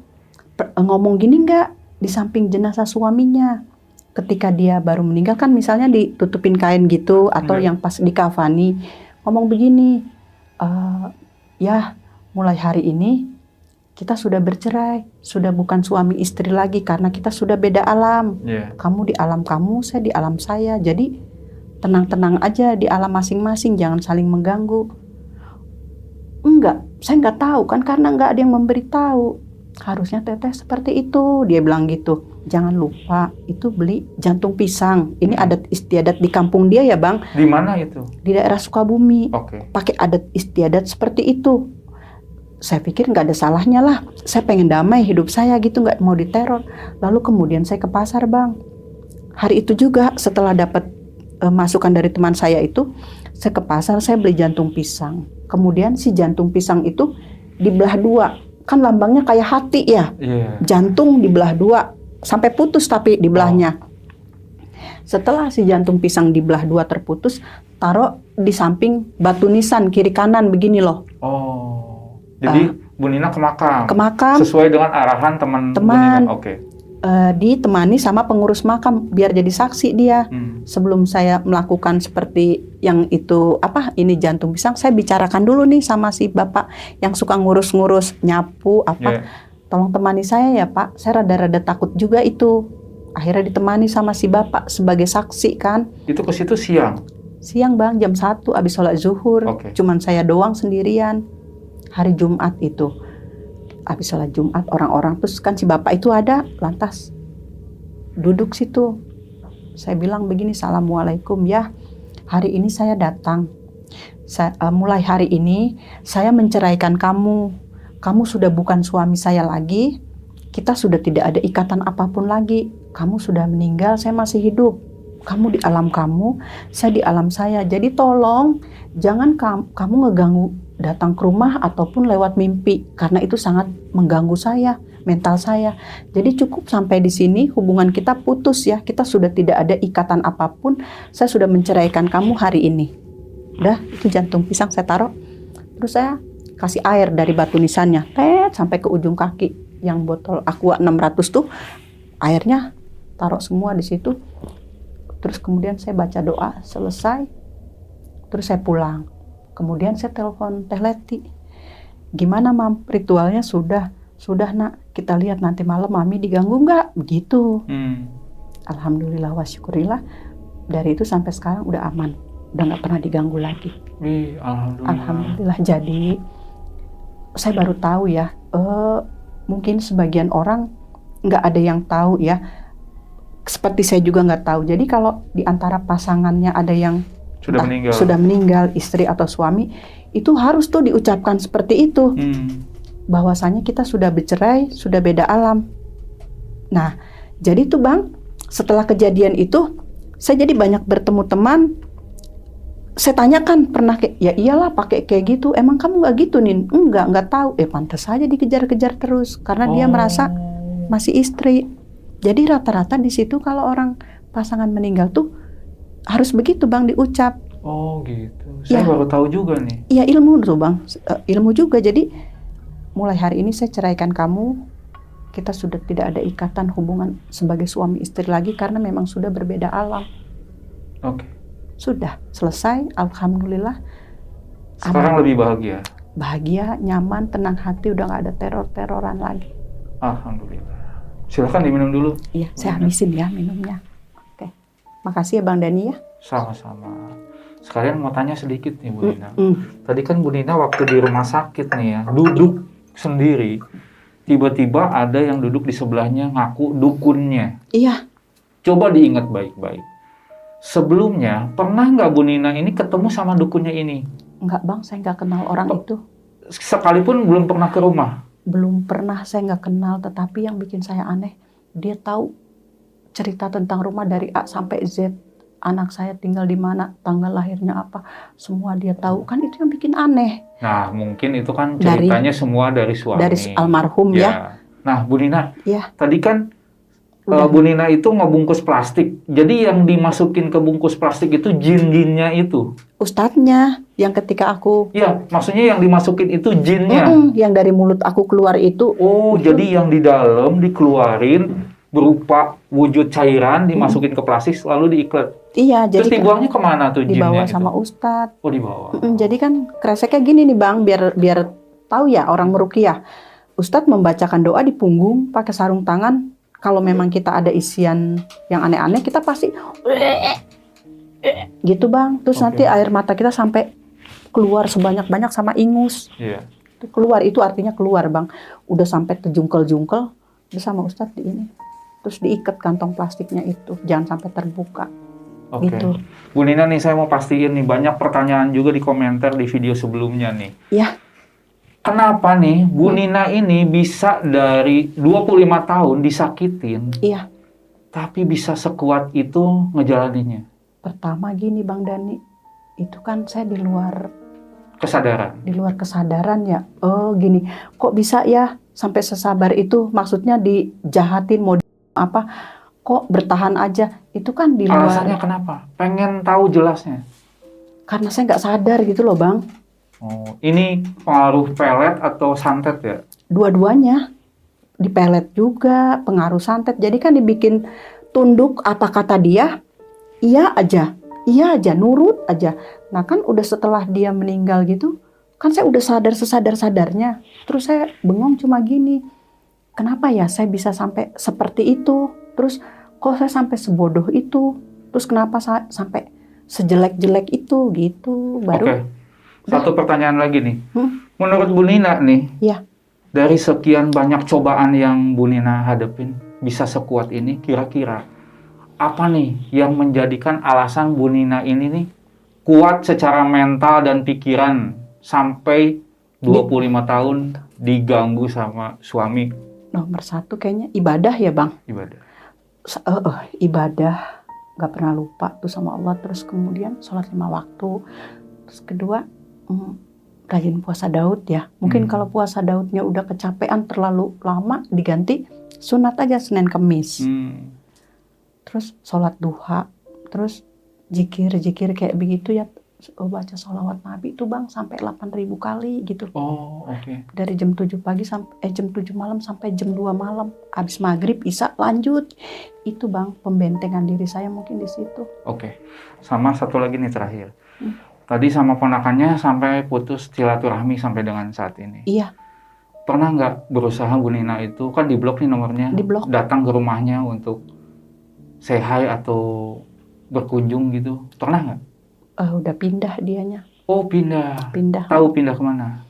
ngomong gini nggak di samping jenazah suaminya? Ketika dia baru meninggal kan misalnya ditutupin kain gitu, atau yang pas dikafani, ngomong begini, ya mulai hari ini kita sudah bercerai, sudah bukan suami istri lagi karena kita sudah beda alam. Kamu di alam kamu, saya di alam saya. Jadi tenang-tenang aja di alam masing-masing, jangan saling mengganggu. Enggak, saya nggak tahu kan karena nggak ada yang memberitahu. Harusnya Teteh seperti itu, dia bilang gitu. Jangan lupa itu beli jantung pisang. Ini adat istiadat di kampung dia ya bang. Di mana itu? Di daerah Sukabumi. Oke. Pakai adat istiadat seperti itu. Saya pikir nggak ada salahnya lah. Saya pengen damai hidup saya gitu, nggak mau diteror. Lalu kemudian saya ke pasar bang. Hari itu juga setelah dapat masukan dari teman saya itu, saya ke pasar, saya beli jantung pisang. Kemudian si jantung pisang itu dibelah 2. Kan lambangnya kayak hati ya. Jantung dibelah 2 sampai putus tapi dibelahnya. Setelah si jantung pisang dibelah 2 terputus, taruh di samping batu nisan kiri kanan begini loh. Jadi Bu Nina ke makam. Ke makam. Sesuai dengan arahan teman Bu Nina. Oke. Ditemani sama pengurus makam biar jadi saksi dia. Sebelum saya melakukan seperti yang itu ini jantung pisang, saya bicarakan dulu nih sama si bapak yang suka ngurus-ngurus nyapu tolong temani saya ya Pak, saya rada-rada takut juga itu. Akhirnya ditemani sama si bapak sebagai saksi kan. Itu ke situ siang? Siang bang, jam 1 abis sholat zuhur. Cuman saya doang sendirian. Hari Jumat itu. Habis sholat Jumat orang-orang terus kan si bapak itu ada, lantas duduk situ. Saya bilang begini, Assalamualaikum ya, hari ini saya datang. Mulai hari ini saya menceraikan kamu. Kamu sudah bukan suami saya lagi. Kita sudah tidak ada ikatan apapun lagi. Kamu sudah meninggal, saya masih hidup. Kamu di alam kamu, saya di alam saya. Jadi tolong jangan kamu ngeganggu datang ke rumah ataupun lewat mimpi, karena itu sangat mengganggu saya, mental saya. Jadi cukup sampai di sini, hubungan kita putus ya. Kita sudah tidak ada ikatan apapun. Saya sudah menceraikan kamu hari ini. Udah, itu jantung pisang saya taruh. Terus saya kasih air dari batu nisannya, sampai ke ujung kaki. Yang botol Aqua 600 tuh, airnya taruh semua di situ. Terus kemudian saya baca doa, selesai. Terus saya pulang. Kemudian saya telepon Teh Leti. Gimana Mam, ritualnya sudah nak, kita lihat nanti malam Mami diganggu nggak? Begitu. Alhamdulillah wa syukurillah, dari itu sampai sekarang udah aman, udah nggak pernah diganggu lagi. Alhamdulillah. Jadi saya baru tahu ya, mungkin sebagian orang nggak ada yang tahu ya, seperti saya juga nggak tahu. Jadi kalau di antara pasangannya ada yang sudah meninggal, istri atau suami, itu harus tuh diucapkan seperti itu, bahwasanya kita sudah bercerai, sudah beda alam. Nah, jadi tuh Bang, setelah kejadian itu, saya jadi banyak bertemu teman. Saya tanyakan, pernah ya iyalah pakai kayak gitu, emang kamu nggak gitu Nin? Nggak tahu. Pantas saja dikejar-kejar terus, karena dia merasa masih istri. Jadi rata-rata di situ kalau orang pasangan meninggal tuh harus begitu Bang, diucap. Oh gitu. Saya baru tahu juga nih. Iya, ilmu tuh Bang, ilmu juga. Jadi mulai hari ini saya ceraikan kamu. Kita sudah tidak ada ikatan hubungan sebagai suami istri lagi karena memang sudah berbeda alam. Sudah selesai, alhamdulillah. Sekarang aman. Lebih bahagia. Bahagia, nyaman, tenang hati, udah nggak ada teror-teroran lagi. Alhamdulillah. Silakan diminum dulu. Iya, saya habisin ya minumnya. Oke. Makasih ya Bang Dani ya. Sama-sama. Sekalian mau tanya sedikit nih Bu Nina. Tadi kan Bu Nina waktu di rumah sakit nih ya, duduk sendiri. Tiba-tiba ada yang duduk di sebelahnya ngaku dukunnya. Iya. Coba diingat baik-baik. sebelumnya pernah nggak Bu Nina ini ketemu sama dukunnya ini? Enggak bang, saya nggak kenal orang itu. Sekalipun belum pernah ke rumah? Belum pernah, saya nggak kenal. Tetapi yang bikin saya aneh, dia tahu cerita tentang rumah dari A sampai Z. Anak saya tinggal di mana, tanggal lahirnya apa, semua dia tahu. Kan itu yang bikin aneh. Nah, mungkin itu kan ceritanya semua dari suami. Dari almarhum ya. Nah, Bu Nina, Ya. tadi kan Bu Nina itu ngebungkus plastik. Jadi yang dimasukin ke bungkus plastik itu jin-jinnya itu? Ustadznya, yang ketika aku... Iya, maksudnya yang dimasukin itu jinnya? Yang dari mulut aku keluar itu. Oh, jadi yang di dalam dikeluarin berupa wujud cairan, dimasukin ke plastik, lalu diikat. Iya, Terus jadi dibuangnya kemana tuh jinnya? dibawa sama Ustadz. Oh, dibawa. Jadi kan kreseknya gini nih bang, biar tahu ya orang meruqyah. Ustadz membacakan doa di punggung pakai sarung tangan. Kalau memang kita ada isian yang aneh-aneh, kita pasti gitu bang. Terus nanti air mata kita sampai keluar sebanyak-banyak sama ingus. Iya. Keluar itu artinya keluar bang. Udah sampai terjungkel-jungkel, udah sama Ustadz di ini. Terus diikat kantong plastiknya itu, jangan sampai terbuka. Oke. Gitu. Bu Nina nih, saya mau pastiin nih, banyak pertanyaan juga di komentar di video sebelumnya nih. Iya. Kenapa nih Bu Nina ini bisa dari 25 tahun disakitin, Iya. tapi bisa sekuat itu ngejalaninnya? Pertama gini Bang Dani, itu kan saya di luar Kesadaran. ya. Oh gini, kok bisa ya sampai sesabar itu? Maksudnya dijahatin mau apa? Kok bertahan aja? Itu kan di luar. Alasannya kenapa? Pengen tahu jelasnya. Karena saya nggak sadar gitu loh Bang. Oh, ini pengaruh pelet atau santet ya? Dua-duanya. Di pelet juga, pengaruh santet. Jadi kan dibikin tunduk apa kata dia, iya aja, nurut aja. Nah kan udah setelah dia meninggal gitu, kan saya udah sadar sesadar-sadarnya. Terus saya bengong cuma gini, kenapa ya saya bisa sampai seperti itu? Terus kok saya sampai sebodoh itu? Terus kenapa saya sampai sejelek-jelek itu gitu? Baru. Oke. Satu pertanyaan lagi nih. Menurut Bu Nina nih, ya. Dari sekian banyak cobaan yang Bu Nina hadapin, bisa sekuat ini, kira-kira apa nih yang menjadikan alasan Bu Nina ini nih kuat secara mental dan pikiran sampai 25 tahun diganggu sama suami? Nomor satu kayaknya ibadah ya Bang. Ibadah. Ibadah, gak pernah lupa tuh sama Allah. Terus kemudian sholat 5 waktu. Terus kedua, rajin puasa Daud ya. Mungkin kalau puasa Daudnya udah kecapean terlalu lama, diganti sunat aja Senin Kemis. Terus sholat duha, terus zikir kayak begitu ya. Baca sholawat Nabi itu Bang sampai 8.000 kali gitu. Oh, oke. Dari jam 7 pagi sampai jam 7 malam sampai jam 2 malam. Habis maghrib, isya lanjut. Itu Bang pembentengan diri saya mungkin di situ. Oke. Sama satu lagi nih terakhir. Tadi sama ponakannya sampai putus silaturahmi sampai dengan saat ini. Iya. Pernah nggak berusaha Bu Nina itu, kan di blok nih nomornya, datang ke rumahnya untuk say hi atau berkunjung gitu? Pernah nggak? Udah pindah dianya. Oh pindah. Tahu pindah kemana?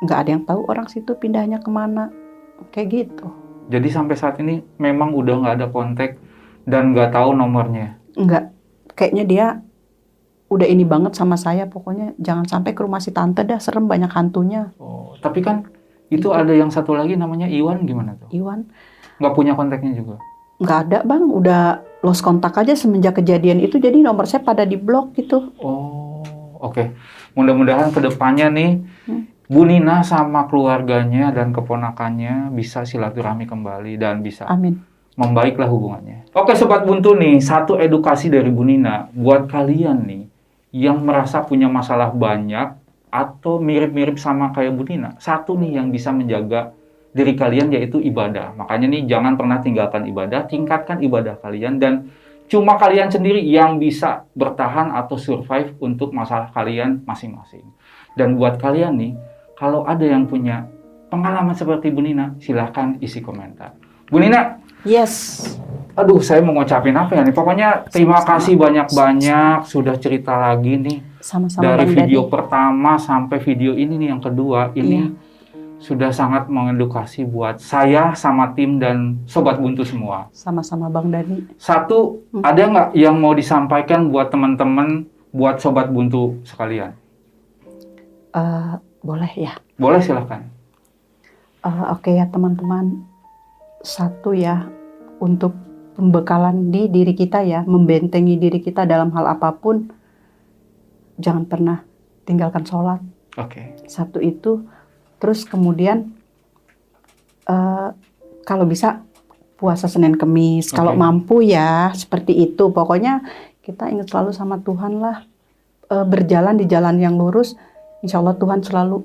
Nggak ada yang tahu orang situ pindahnya kemana. Kayak gitu. Jadi sampai saat ini memang udah nggak ada kontak dan nggak tahu nomornya? Nggak. Kayaknya dia udah ini banget sama saya, pokoknya jangan sampai ke rumah si tante dah, serem banyak hantunya. Oh, tapi kan itu ada yang satu lagi namanya Iwan, gimana tuh? Iwan? Nggak punya kontaknya juga? Nggak ada Bang, udah lost kontak aja semenjak kejadian itu, jadi nomor saya pada di blok gitu. Oh, oke. Mudah-mudahan kedepannya nih, Bu Nina sama keluarganya dan keponakannya bisa silaturahmi kembali dan bisa membaiklah hubungannya. Oke Sobat Buntu nih, satu edukasi dari Bu Nina buat kalian nih, yang merasa punya masalah banyak atau mirip-mirip sama kayak Bu Nina. Satu nih yang bisa menjaga diri kalian yaitu ibadah. Makanya nih jangan pernah tinggalkan ibadah, tingkatkan ibadah kalian dan cuma kalian sendiri yang bisa bertahan atau survive untuk masalah kalian masing-masing. Dan buat kalian nih, kalau ada yang punya pengalaman seperti Bu Nina, silahkan isi komentar. Bu Nina, yes. Aduh, saya mau ngucapin apa ya nih? Pokoknya terima kasih banyak-banyak sudah cerita lagi nih. Sama-sama dari Bang video Dani. pertama sampai video ini nih yang kedua. Ini sudah sangat mengedukasi buat saya sama tim dan Sobat Buntu semua. Sama-sama Bang Dani. Satu, ada nggak yang mau disampaikan buat teman-teman, buat Sobat Buntu sekalian? Boleh ya? Boleh, silahkan. Oke ya teman-teman. Satu ya, untuk pembekalan di diri kita ya, membentengi diri kita dalam hal apapun, jangan pernah tinggalkan sholat. Oke. Satu itu. Terus kemudian kalau bisa puasa Senin Kemis, kalau mampu ya seperti itu. Pokoknya kita ingat selalu sama Tuhan lah, berjalan di jalan yang lurus. Insya Allah Tuhan selalu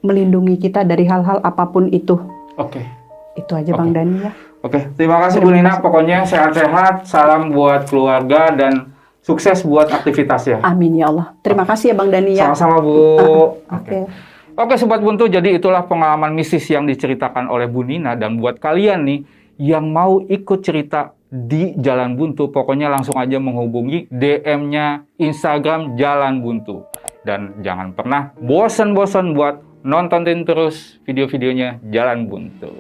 melindungi kita dari hal-hal apapun itu. Oke. Itu aja Bang Dani ya. Oke, terima kasih Bu Nina. Pokoknya sehat-sehat, salam buat keluarga dan sukses buat aktivitasnya. Amin ya Allah. Terima kasih ya Bang Dani ya. Sama-sama Bu. Oke. Oke Sobat Buntu, jadi itulah pengalaman mistis yang diceritakan oleh Bu Nina. Dan buat kalian nih yang mau ikut cerita di Jalan Buntu, pokoknya langsung aja menghubungi DM-nya Instagram Jalan Buntu. Dan jangan pernah bosan-bosan buat nontonin terus video-videonya Jalan Buntu.